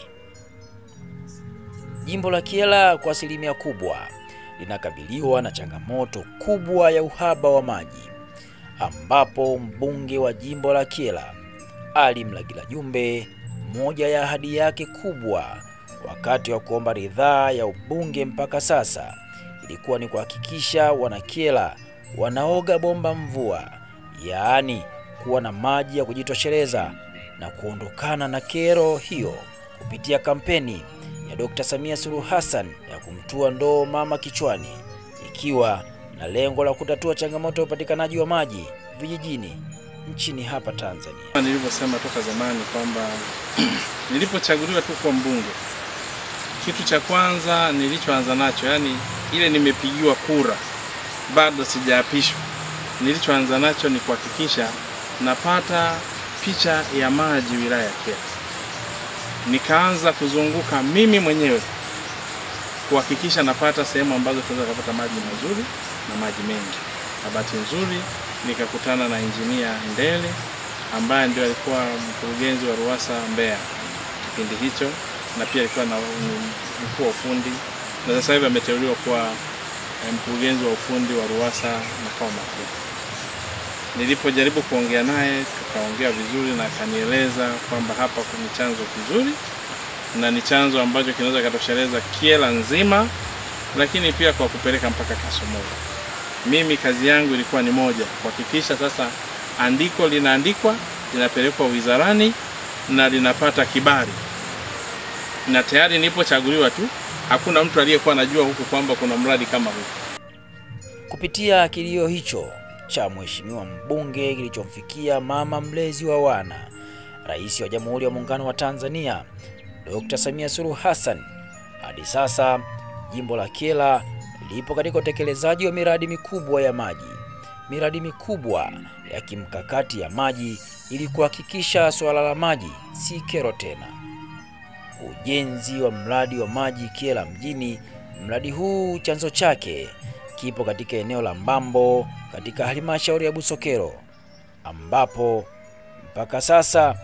Speaker 2: Jimbo la Kyela kwa asilimia kubwa linakabiliwa na changamoto kubwa ya uhaba wa maji, ambapo mbunge wa jimbo la Kyela Ali Mlagila Jumbe, moja ya ahadi yake kubwa wakati wa kuomba ridhaa ya ubunge mpaka sasa ilikuwa ni kuhakikisha wanakyela wanaoga bomba mvua, yaani kuwa na maji ya kujitosheleza na kuondokana na kero hiyo kupitia kampeni ya Dr. Samia Suluhu Hassan ya kumtua ndoo mama kichwani, ikiwa na lengo la kutatua changamoto ya upatikanaji wa maji vijijini nchini hapa Tanzania.
Speaker 4: Nilivyosema toka zamani kwamba nilipochaguliwa tu kwa mbunge, kitu cha kwanza nilichoanza nacho, yani ile nimepigiwa kura bado sijaapishwa, nilichoanza nacho ni kuhakikisha napata picha ya maji wilaya ya Kyela. Nikaanza kuzunguka mimi mwenyewe kuhakikisha napata sehemu ambazo tunaweza kupata maji mazuri na maji mengi. Na bahati nzuri nikakutana na injinia Ndele ambaye ndio alikuwa mkurugenzi wa RUWASA Mbeya kipindi hicho, na pia alikuwa na mkuu wa ufundi, na sasa hivi ameteuliwa kuwa mkurugenzi wa ufundi wa RUWASA makao makuu. Nilipojaribu kuongea naye, tukaongea vizuri na akanieleza kwamba hapa kuna chanzo kizuri na ni chanzo ambacho kinaweza katosheleza Kyela nzima, lakini pia kwa kupeleka mpaka Kasumulu. Mimi kazi yangu ilikuwa ni moja, kuhakikisha sasa andiko linaandikwa, linapelekwa wizarani na linapata kibali. Na tayari nilipochaguliwa tu, hakuna mtu aliyekuwa anajua huku kwamba kuna mradi kama huu.
Speaker 2: Kupitia kilio hicho cha mheshimiwa mbunge kilichomfikia mama mlezi wa wana, Rais wa Jamhuri ya Muungano wa Tanzania Dr. Samia Suluhu Hassan, hadi sasa jimbo la Kyela lipo katika utekelezaji wa miradi mikubwa ya maji, miradi mikubwa ya kimkakati ya maji ili kuhakikisha swala la maji si kero tena. Ujenzi wa mradi wa maji Kyela mjini, mradi huu chanzo chake kipo katika eneo la Mbambo katika halmashauri ya Busokero, ambapo mpaka sasa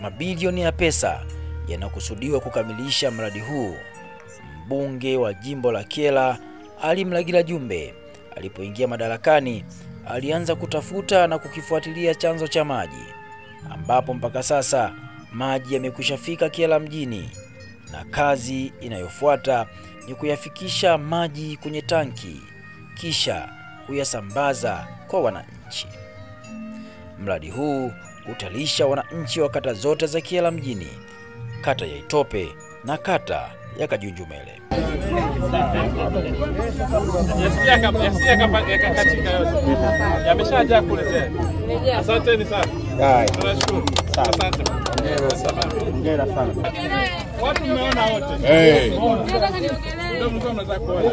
Speaker 2: mabilioni ya pesa yanakusudiwa kukamilisha mradi huu. Mbunge wa jimbo la Kyela Ali Mlagila Jumbe alipoingia madarakani alianza kutafuta na kukifuatilia chanzo cha maji, ambapo mpaka sasa maji yamekwishafika Kyela mjini, na kazi inayofuata ni kuyafikisha maji kwenye tanki kisha kuyasambaza kwa wananchi. Mradi huu utalisha wananchi wa kata zote za Kyela mjini, kata ya Itope na kata ya Kajunjumele.
Speaker 4: Yameshaja kule tena. Asanteni sana. Tunashukuru. Asante.
Speaker 9: Hongera sana.
Speaker 4: Watu mmeona wote. Ndio mlikuwa mnataka kuona.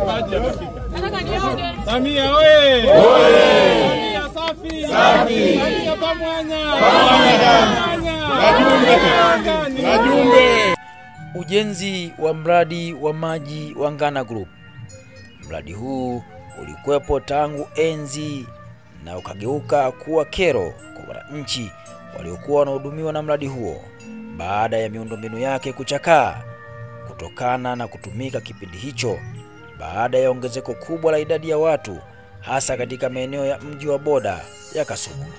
Speaker 4: Maji yamefika. Samia oye! Samia safi! Safi! Samia pamoja!
Speaker 2: Najumbe! Ujenzi wa mradi wa maji wa Ngana Group. Mradi huu ulikuwepo tangu enzi na ukageuka kuwa kero kwa wananchi waliokuwa wanahudumiwa na mradi huo baada ya miundombinu yake kuchakaa kutokana na kutumika kipindi hicho baada ya ongezeko kubwa la idadi ya watu hasa katika maeneo ya mji wa boda ya Kasumulu.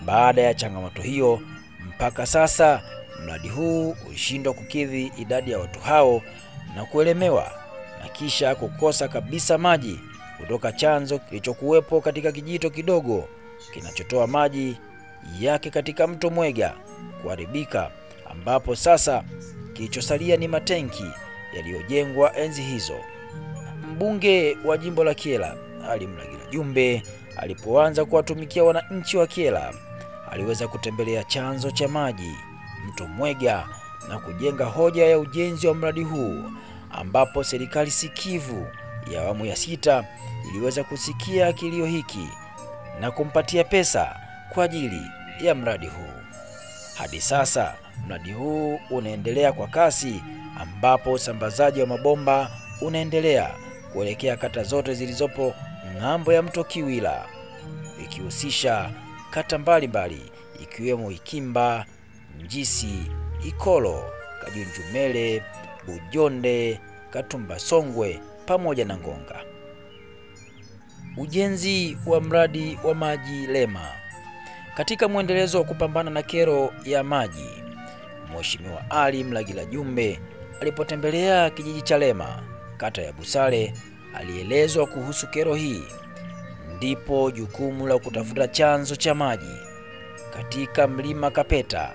Speaker 2: Baada ya changamoto hiyo, mpaka sasa mradi huu ulishindwa kukidhi idadi ya watu hao na kuelemewa na kisha kukosa kabisa maji kutoka chanzo kilichokuwepo katika kijito kidogo kinachotoa maji yake katika mto Mwega kuharibika, ambapo sasa kilichosalia ni matenki yaliyojengwa enzi hizo. Mbunge wa jimbo la Kyela Ali Mlagira Jumbe alipoanza kuwatumikia wananchi wa Kyela, aliweza kutembelea chanzo cha maji mto Mwega na kujenga hoja ya ujenzi wa mradi huu, ambapo serikali sikivu ya awamu ya 6 iliweza kusikia kilio hiki na kumpatia pesa kwa ajili ya mradi huu. Hadi sasa mradi huu unaendelea kwa kasi, ambapo usambazaji wa mabomba unaendelea kuelekea kata zote zilizopo ng'ambo ya mto Kiwila, ikihusisha kata mbalimbali ikiwemo Ikimba, Mjisi, Ikolo, Kajunjumele, Bujonde, Katumba Songwe pamoja na Ngonga. Ujenzi wa mradi wa maji Lema. Katika mwendelezo wa kupambana na kero ya maji, Mheshimiwa Ali Mlagira Jumbe alipotembelea kijiji cha Lema, kata ya Busale, alielezwa kuhusu kero hii. Ndipo jukumu la kutafuta chanzo cha maji katika mlima Kapeta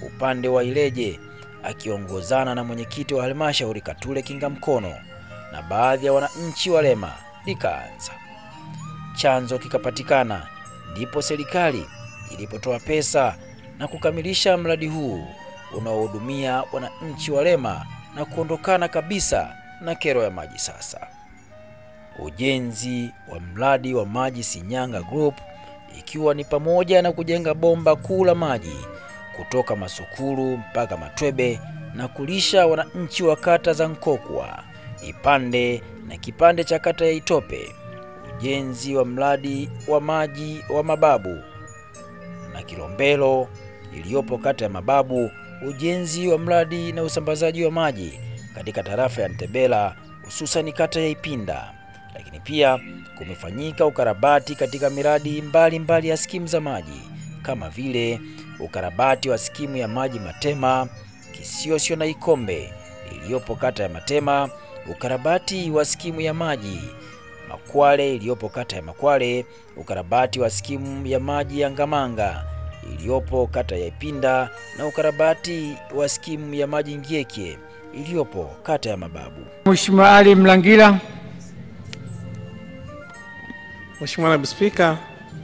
Speaker 2: upande wa Ileje, akiongozana na mwenyekiti wa halmashauri Katule Kinga Mkono na baadhi ya wananchi wa Lema likaanza. Chanzo kikapatikana, ndipo serikali ilipotoa pesa na kukamilisha mradi huu unaohudumia wananchi wa Lema na kuondokana kabisa na kero ya maji. Sasa ujenzi wa mradi wa maji Shinyanga Group, ikiwa ni pamoja na kujenga bomba kuu la maji kutoka Masukuru mpaka Matwebe na kulisha wananchi wa kata za Nkokwa, Ipande na kipande cha kata ya Itope. Ujenzi wa mradi wa maji wa Mababu na Kilombero iliyopo kata ya Mababu. Ujenzi wa mradi na usambazaji wa maji katika tarafa ya Ntebela hususan kata ya Ipinda. Lakini pia kumefanyika ukarabati katika miradi mbalimbali ya skimu za maji kama vile ukarabati wa skimu ya maji Matema, Kisiosio na Ikombe iliyopo kata ya Matema, ukarabati wa skimu ya maji Makwale iliyopo kata ya Makwale, ukarabati wa skimu ya maji ya Ngamanga iliyopo kata ya Ipinda na ukarabati wa skimu ya maji Ngieke iliyopo kata ya Mababu.
Speaker 7: Mheshimiwa Ali Mlagira.
Speaker 4: Mheshimiwa Naibu Spika,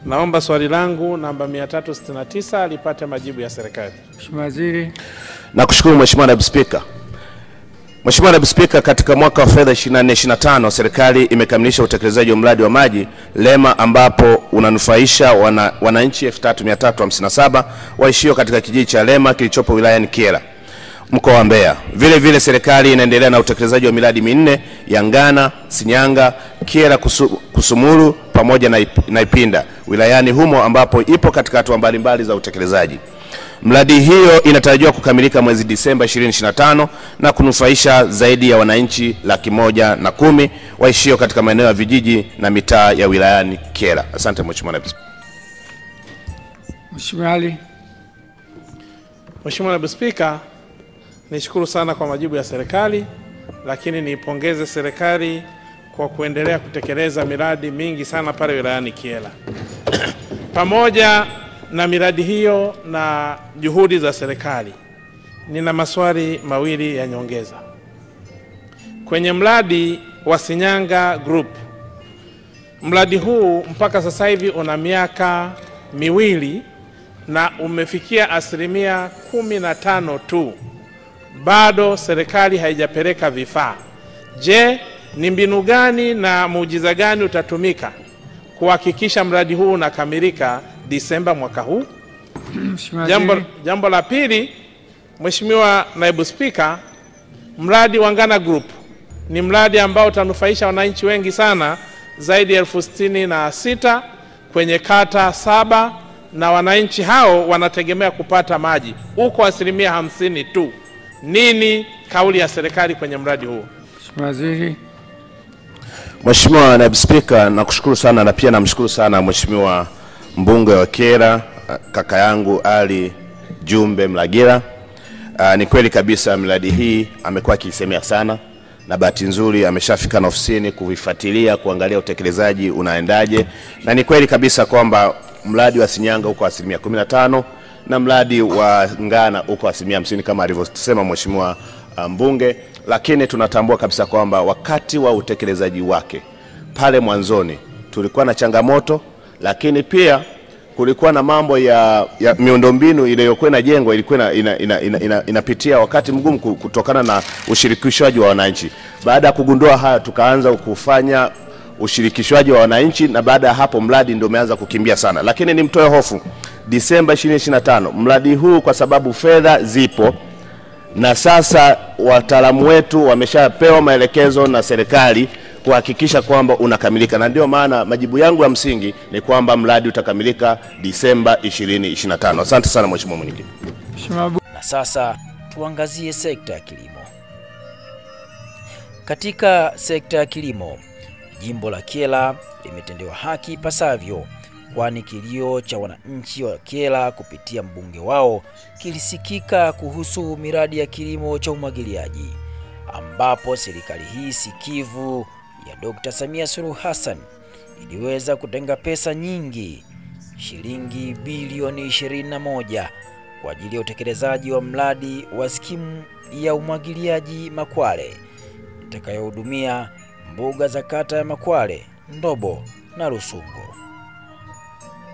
Speaker 4: naomba swali langu namba 369 lipate majibu ya serikali.
Speaker 7: Mheshimiwa Waziri.
Speaker 10: Nakushukuru Mheshimiwa Naibu Spika. Mheshimiwa Naibu Spika, katika mwaka wa fedha 24/25 serikali imekamilisha utekelezaji wa mradi wa maji Lema ambapo unanufaisha wananchi 3357 waishio katika kijiji cha Lema kilichopo wilayani Kyela, mkoa wa Mbeya. Vile vile serikali inaendelea na utekelezaji wa miradi minne ya Ngana, Shinyanga, Kyela, Kusumulu pamoja na Ipinda wilayani humo ambapo ipo katika hatua mbalimbali za utekelezaji. Mradi hiyo inatarajiwa kukamilika mwezi Disemba 2025 na kunufaisha zaidi ya wananchi 110,000 waishio katika maeneo ya vijiji na mitaa ya wilayani Kyela. Asante Mheshimiwa Naibu Spika.
Speaker 7: Mheshimiwa Ali.
Speaker 4: Mheshimiwa Naibu Spika, nishukuru sana kwa majibu ya serikali lakini niipongeze serikali kwa kuendelea kutekeleza miradi mingi sana pale wilayani Kyela. Pamoja na miradi hiyo na juhudi za serikali, nina maswali mawili ya nyongeza. Kwenye mradi wa Sinyanga Group, mradi huu mpaka sasa hivi una miaka miwili na umefikia 15% tu. Bado serikali haijapeleka vifaa. Je, ni mbinu gani na muujiza gani utatumika kuhakikisha mradi huu unakamilika Disemba mwaka huu? Jambo la pili, Mheshimiwa Naibu Spika, mradi wa Ngana Group ni mradi ambao utanufaisha wananchi wengi sana, zaidi ya 66,000 kwenye kata 7, na wananchi hao wanategemea kupata maji uko 50% tu. Nini kauli ya serikali kwenye mradi huu?
Speaker 11: Mheshimiwa Waziri.
Speaker 10: Mheshimiwa Naibu Spika, nakushukuru sana na pia namshukuru sana Mheshimiwa mbunge wa Kyela kaka yangu Ali Jumbe Mlagira. Ni kweli kabisa miradi hii amekuwa akisemea sana, na bahati nzuri ameshafika na ofisini kuifuatilia kuangalia utekelezaji unaendaje, na ni kweli kabisa kwamba mradi wa Sinyanga uko 15% na mradi wa Ngana uko 50% kama alivyosema Mheshimiwa mbunge. Lakini tunatambua kabisa kwamba wakati wa utekelezaji wake pale mwanzoni tulikuwa na changamoto, lakini pia kulikuwa na mambo ya miundombinu iliyokuwa inajengwa ilikuwa inapitia wakati mgumu kutokana na ushirikishwaji wa wananchi. Baada ya kugundua haya, tukaanza kufanya ushirikishwaji wa wananchi, na baada ya hapo mradi ndio umeanza kukimbia sana. Lakini nimtoe hofu, Disemba 2025 mradi huu, kwa sababu fedha zipo na sasa wataalamu wetu wameshapewa maelekezo na serikali kuhakikisha kwamba unakamilika, na ndio maana majibu yangu ya msingi ni kwamba mradi utakamilika Disemba 2025. Asante sana Mheshimiwa Mwenyekiti.
Speaker 2: Na sasa tuangazie sekta ya kilimo. Katika sekta ya kilimo, jimbo la Kyela limetendewa haki pasavyo, kwani kilio cha wananchi wa Kyela kupitia mbunge wao kilisikika kuhusu miradi ya kilimo cha umwagiliaji, ambapo serikali hii sikivu ya Dr. Samia Suluhu Hassan iliweza kutenga pesa nyingi, shilingi bilioni 21 kwa ajili ya utekelezaji wa mradi wa skimu ya umwagiliaji Makwale itakayohudumia mbuga za kata ya Makwale, Ndobo na Rusungo.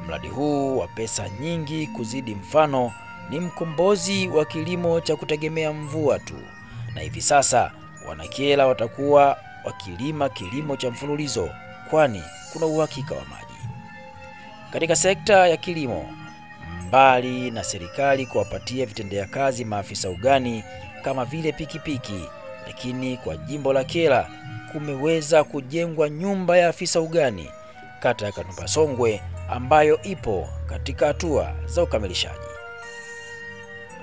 Speaker 2: Mradi huu wa pesa nyingi kuzidi mfano ni mkombozi wa kilimo cha kutegemea mvua tu, na hivi sasa wanakyela watakuwa wakilima kilimo cha mfululizo, kwani kuna uhakika wa maji. Katika sekta ya kilimo, mbali na serikali kuwapatia vitendea kazi maafisa ugani kama vile pikipiki, lakini kwa jimbo la Kyela kumeweza kujengwa nyumba ya afisa ugani kata ya Kanumba Songwe, ambayo ipo katika hatua za ukamilishaji.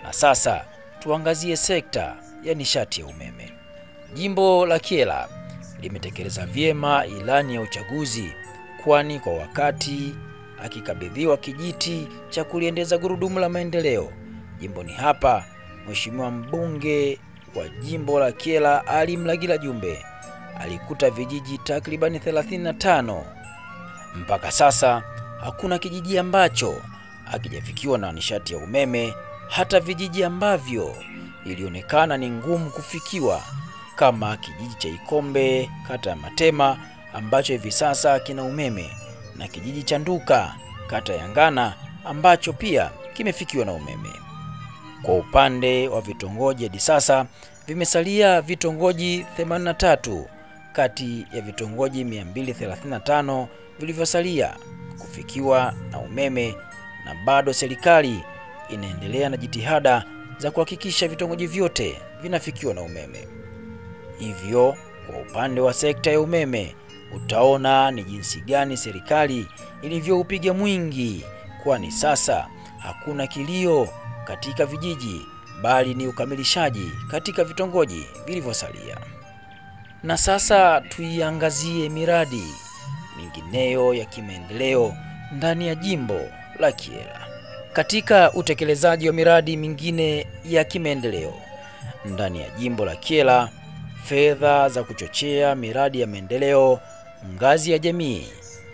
Speaker 2: Na sasa tuangazie sekta ya nishati ya umeme. Jimbo la Kyela limetekeleza vyema ilani ya uchaguzi, kwani kwa wakati akikabidhiwa kijiti cha kuliendeza gurudumu la maendeleo jimboni hapa, Mheshimiwa mbunge wa jimbo la Kyela Ali Mlagira Jumbe alikuta vijiji takribani 35. Mpaka sasa hakuna kijiji ambacho hakijafikiwa na nishati ya umeme, hata vijiji ambavyo ilionekana ni ngumu kufikiwa kama kijiji cha Ikombe kata ya Matema ambacho hivi sasa kina umeme, na kijiji cha Nduka kata ya Ngana ambacho pia kimefikiwa na umeme. Kwa upande wa vitongoji, hadi sasa vimesalia vitongoji 83 kati ya vitongoji 235 vilivyosalia kufikiwa na umeme, na bado serikali inaendelea na jitihada za kuhakikisha vitongoji vyote vinafikiwa na umeme. Hivyo kwa upande wa sekta ya umeme utaona ni jinsi gani serikali ilivyoupiga mwingi, kwani sasa hakuna kilio katika vijiji bali ni ukamilishaji katika vitongoji vilivyosalia. Na sasa tuiangazie miradi mingineyo ya kimaendeleo ndani ya jimbo la Kyela. Katika utekelezaji wa miradi mingine ya kimaendeleo ndani ya jimbo la Kyela, fedha za kuchochea miradi ya maendeleo ngazi ya jamii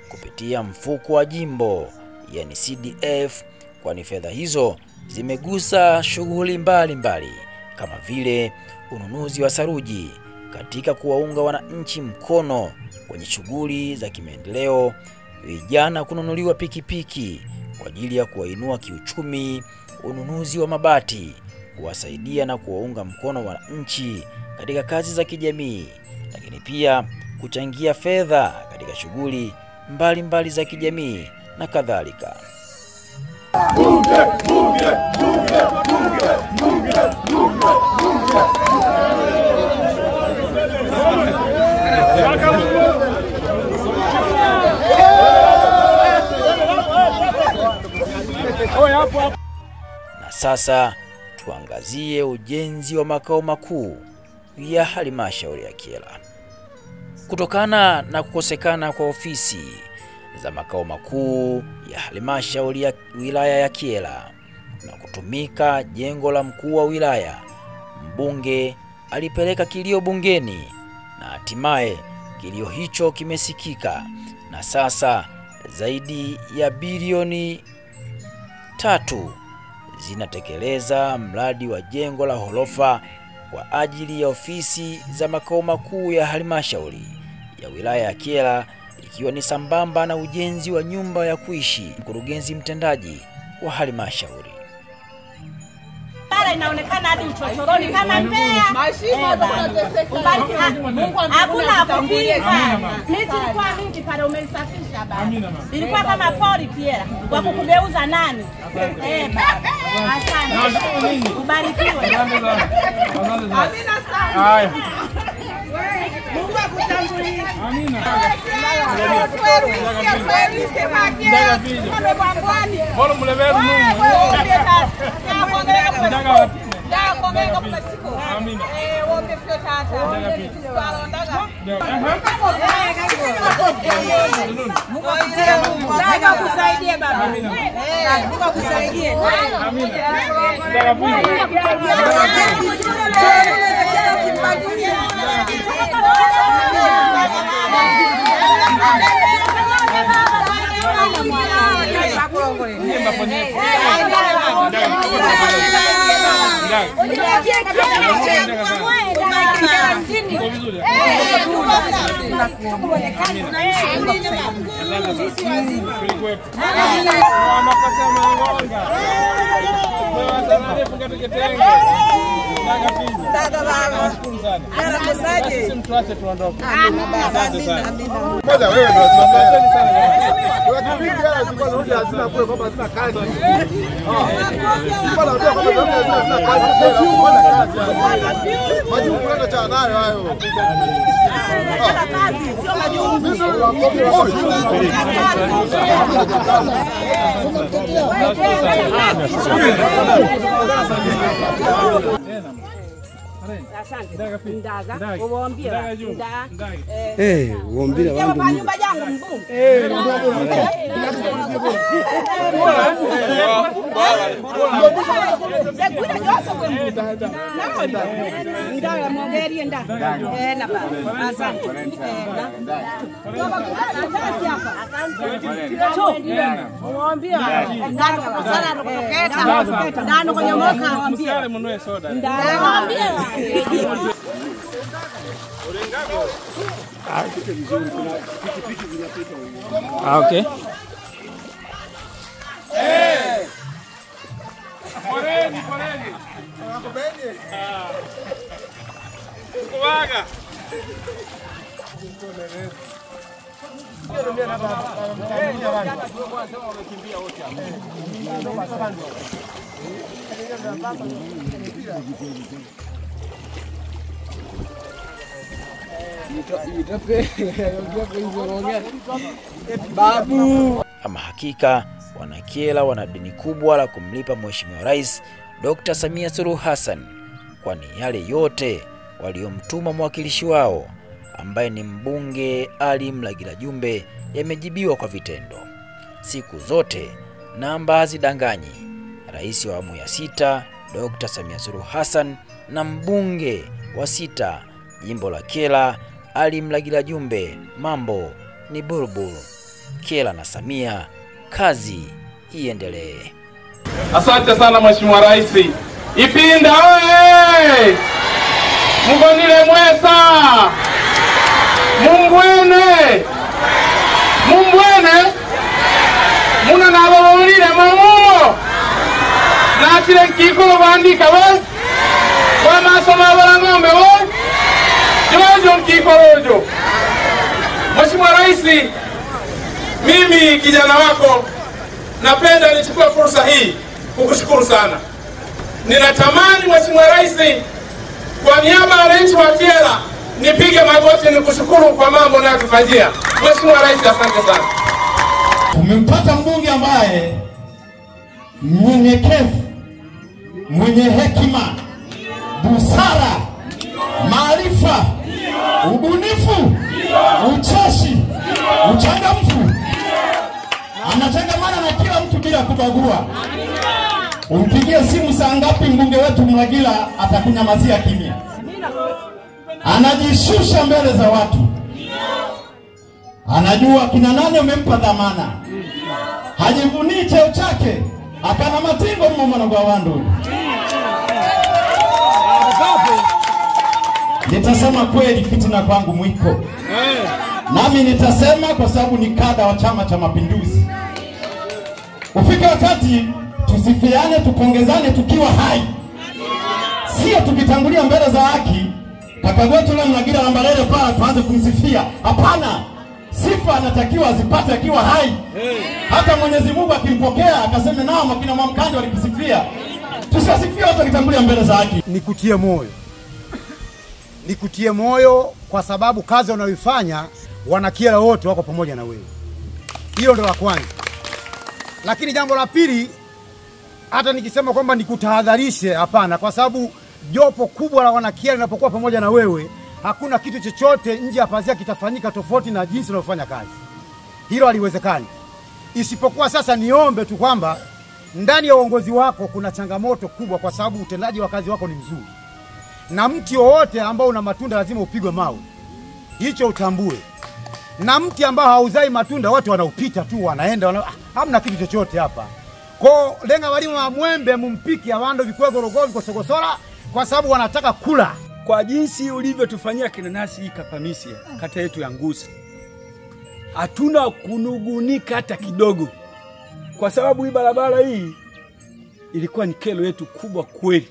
Speaker 2: kupitia mfuko wa jimbo yani CDF, kwani fedha hizo zimegusa shughuli mbalimbali kama vile ununuzi wa saruji katika kuwaunga wananchi mkono kwenye shughuli za kimaendeleo, vijana kununuliwa pikipiki kwa ajili ya kuwainua kiuchumi, ununuzi wa mabati kuwasaidia na kuwaunga mkono wananchi katika kazi za kijamii, lakini pia kuchangia fedha katika shughuli mbalimbali za kijamii na kadhalika. Na sasa tuangazie ujenzi wa makao makuu ya halmashauri ya Kyela. Kutokana na kukosekana kwa ofisi za makao makuu ya halmashauri ya wilaya ya Kyela na kutumika jengo la mkuu wa wilaya, mbunge alipeleka kilio bungeni na hatimaye kilio hicho kimesikika, na sasa zaidi ya bilioni 3 zinatekeleza mradi wa jengo la ghorofa kwa ajili ya ofisi za makao makuu ya halmashauri ya wilaya ya Kyela, ikiwa ni sambamba na ujenzi wa nyumba ya kuishi mkurugenzi mtendaji wa halmashauri.
Speaker 11: Inaonekana hadi uchochoroni kama Mbeya. Hakuna kupika. Miti ilikuwa mingi pale, umeisafisha baba. Ilikuwa kama pori Kyela. Kwa kukugeuza nani? Baba. Asante. Ubarikiwe. Amina sana. Haya. Mungu akutangulie. Amina.
Speaker 4: Bora mleveru Mungu. Amina.
Speaker 11: Mungu akusaidie baba. Mungu akusaidie.
Speaker 5: Uombile wangu
Speaker 11: nyumba yangu mbunge.
Speaker 4: Okay. Poleni. Kuwaga.
Speaker 2: Babu. Ama hakika wanakyela wana deni kubwa la kumlipa Mheshimiwa Rais Dr. Samia Suluhu Hassan, kwani yale yote waliomtuma mwakilishi wao ambaye ni mbunge Ali Mlagira Jumbe yamejibiwa kwa vitendo. Siku zote namba hazidanganyi. Rais wa awamu ya 6 Dr. Samia Suluhu Hassan na mbunge wa 6 jimbo la Kyela, Ali Mlagila Jumbe, mambo ni buruburu. Kyela na Samia, kazi iendelee.
Speaker 4: Asante sana Mheshimiwa Rais. Ipinda oye! Mugonile mwesa! Mumbwene! Muna nabalolile mamumo! Natile kikolo bandika we! Kwa masoma wala ngombe we! Jojo kikolojo! Mheshimiwa Rais, mimi kijana wako napenda nichukue fursa hii kukushukuru sana. Ninatamani Mheshimiwa Rais, kwa niaba ya wananchi wa Kyela nipige magoti nikushukuru kwa mambo unayotufanyia. Mheshimiwa Rais, asante sana.
Speaker 12: Tumempata mbunge ambaye mnyenyekevu, mwenye hekima, busara, maarifa, ubunifu, ucheshi, uchangamfu. Anachangamana na kila mtu bila kubagua. Umpigie simu saa ngapi mbunge wetu Mlagila atakunyamazia kimya. Anajishusha mbele za watu. Anajua kina nani umempa dhamana. Hajivunii cheo chake. Akana matingo mmoja kwa wandu. Nitasema kweli fitina kwangu mwiko. Nami nitasema kwa sababu ni kada wa Chama cha Mapinduzi. Ufika wakati tusifiane, tupongezane tukiwa hai. Sio tukitangulia mbele za haki. Kaka wetu yule Mlagila Lambalele pala tuanze kumsifia. Hapana. Sifa anatakiwa azipate akiwa hai. Hata Mwenyezi Mungu akimpokea akaseme nao makina Mwamkande walikusifia. Tusisifie hata kitangulia mbele za haki.
Speaker 13: Nikutie moyo. Nikutie moyo kwa sababu kazi unayoifanya Wanakyela wote wako pamoja na wewe. Hilo ndio la kwanza. Lakini jambo la pili, hata nikisema kwamba nikutahadharishe, hapana, kwa sababu jopo kubwa la Wanakyela linapokuwa pamoja na wewe, hakuna kitu chochote nje ya pazia kitafanyika tofauti na jinsi unavyofanya kazi. Hilo haliwezekani. Isipokuwa sasa niombe tu kwamba ndani ya uongozi wako kuna changamoto kubwa, kwa sababu utendaji wa kazi wako ni mzuri. Na mti wowote ambao una matunda lazima upigwe mawe. Hicho utambue. Na mti ambao hauzai matunda wote wanaupita tu, wanaenda hamna kitu chochote hapa. Kwa lenga walimu wa mwembe mumpiki awando vikwego rogovi kwa sogosora kwa sababu wanataka kula.
Speaker 14: Kwa jinsi ulivyotufanyia kinanasi hii Kapamisia, kata yetu ya Ngusa, hatuna kunugunika hata kidogo. Kwa sababu hii barabara hii ilikuwa ni kero yetu kubwa kweli.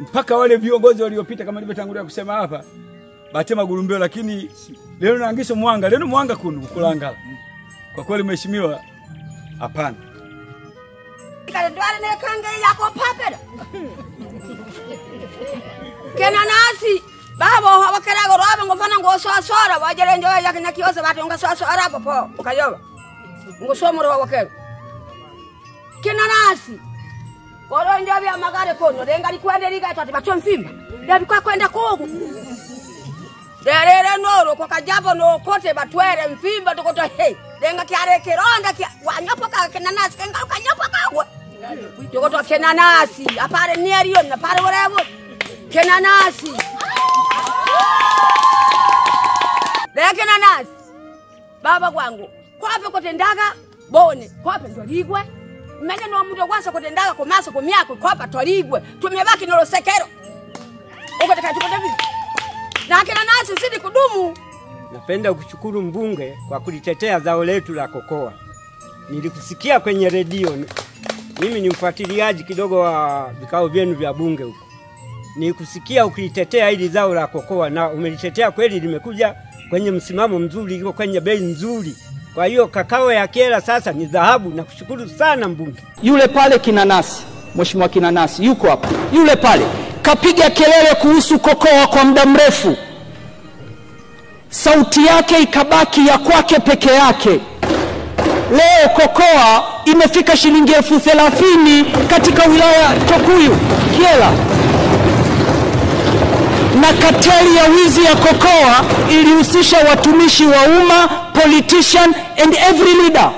Speaker 14: Mpaka wale viongozi waliopita kama nilivyotangulia kusema hapa batema gurumbeo, lakini leo naangisha mwanga, leo mwanga kulangala. Kwa kweli mheshimiwa, hapana.
Speaker 11: Kadwala ne kange yako papera. Kenanasi babo hawakera goroba ngofana ngoswaswara wajere njo yakanya kiose batu ngaswaswara popo ukayoba. Ngosomoro hawakera. Kenanasi Koro ndio bya magare kono renga likwende liga tatu batwa mfimba. Ndio kwa kwenda kogo. Derere noro kwa kajabo no kote batwere mfimba tukoto hey. Renga kiare kironda kia wanyopoka kenanasi kenga kanyopoka kwa. Tukoto kenanasi apare nieriyo na pare whatever. Kenanasi. Renga kenanasi. Baba kwangu. Kwape kote ndaga bone. Kwape ndio ligwe. Mene no mudo kwasa kutendaga komasa komyako kwapa twarigwe tumebaki no sekero uko takatukote vipi na kenanasi zidi kudumu.
Speaker 15: Napenda kushukuru mbunge kwa kulitetea zao letu la kokoa. Nilikusikia kwenye redio. Mimi ni mfuatiliaji kidogo wa vikao vyenu vya bunge huko. Nilikusikia ukilitetea hili zao la kokoa na umelitetea kweli, limekuja kwenye msimamo mzuri, liko kwenye bei nzuri. Kwa hiyo kakao ya Kyela sasa ni dhahabu, na kushukuru sana mbunge.
Speaker 16: Yule pale Kinanasi, Mheshimiwa Kinanasi yuko hapa. Yule pale kapiga kelele kuhusu kokoa kwa muda mrefu. Sauti yake ikabaki ya kwake peke yake. Leo kokoa imefika shilingi 30,000 katika wilaya Tokuyu, Kyela. Na kateli ya wizi ya kokoa ilihusisha watumishi wa umma, politician and every leader.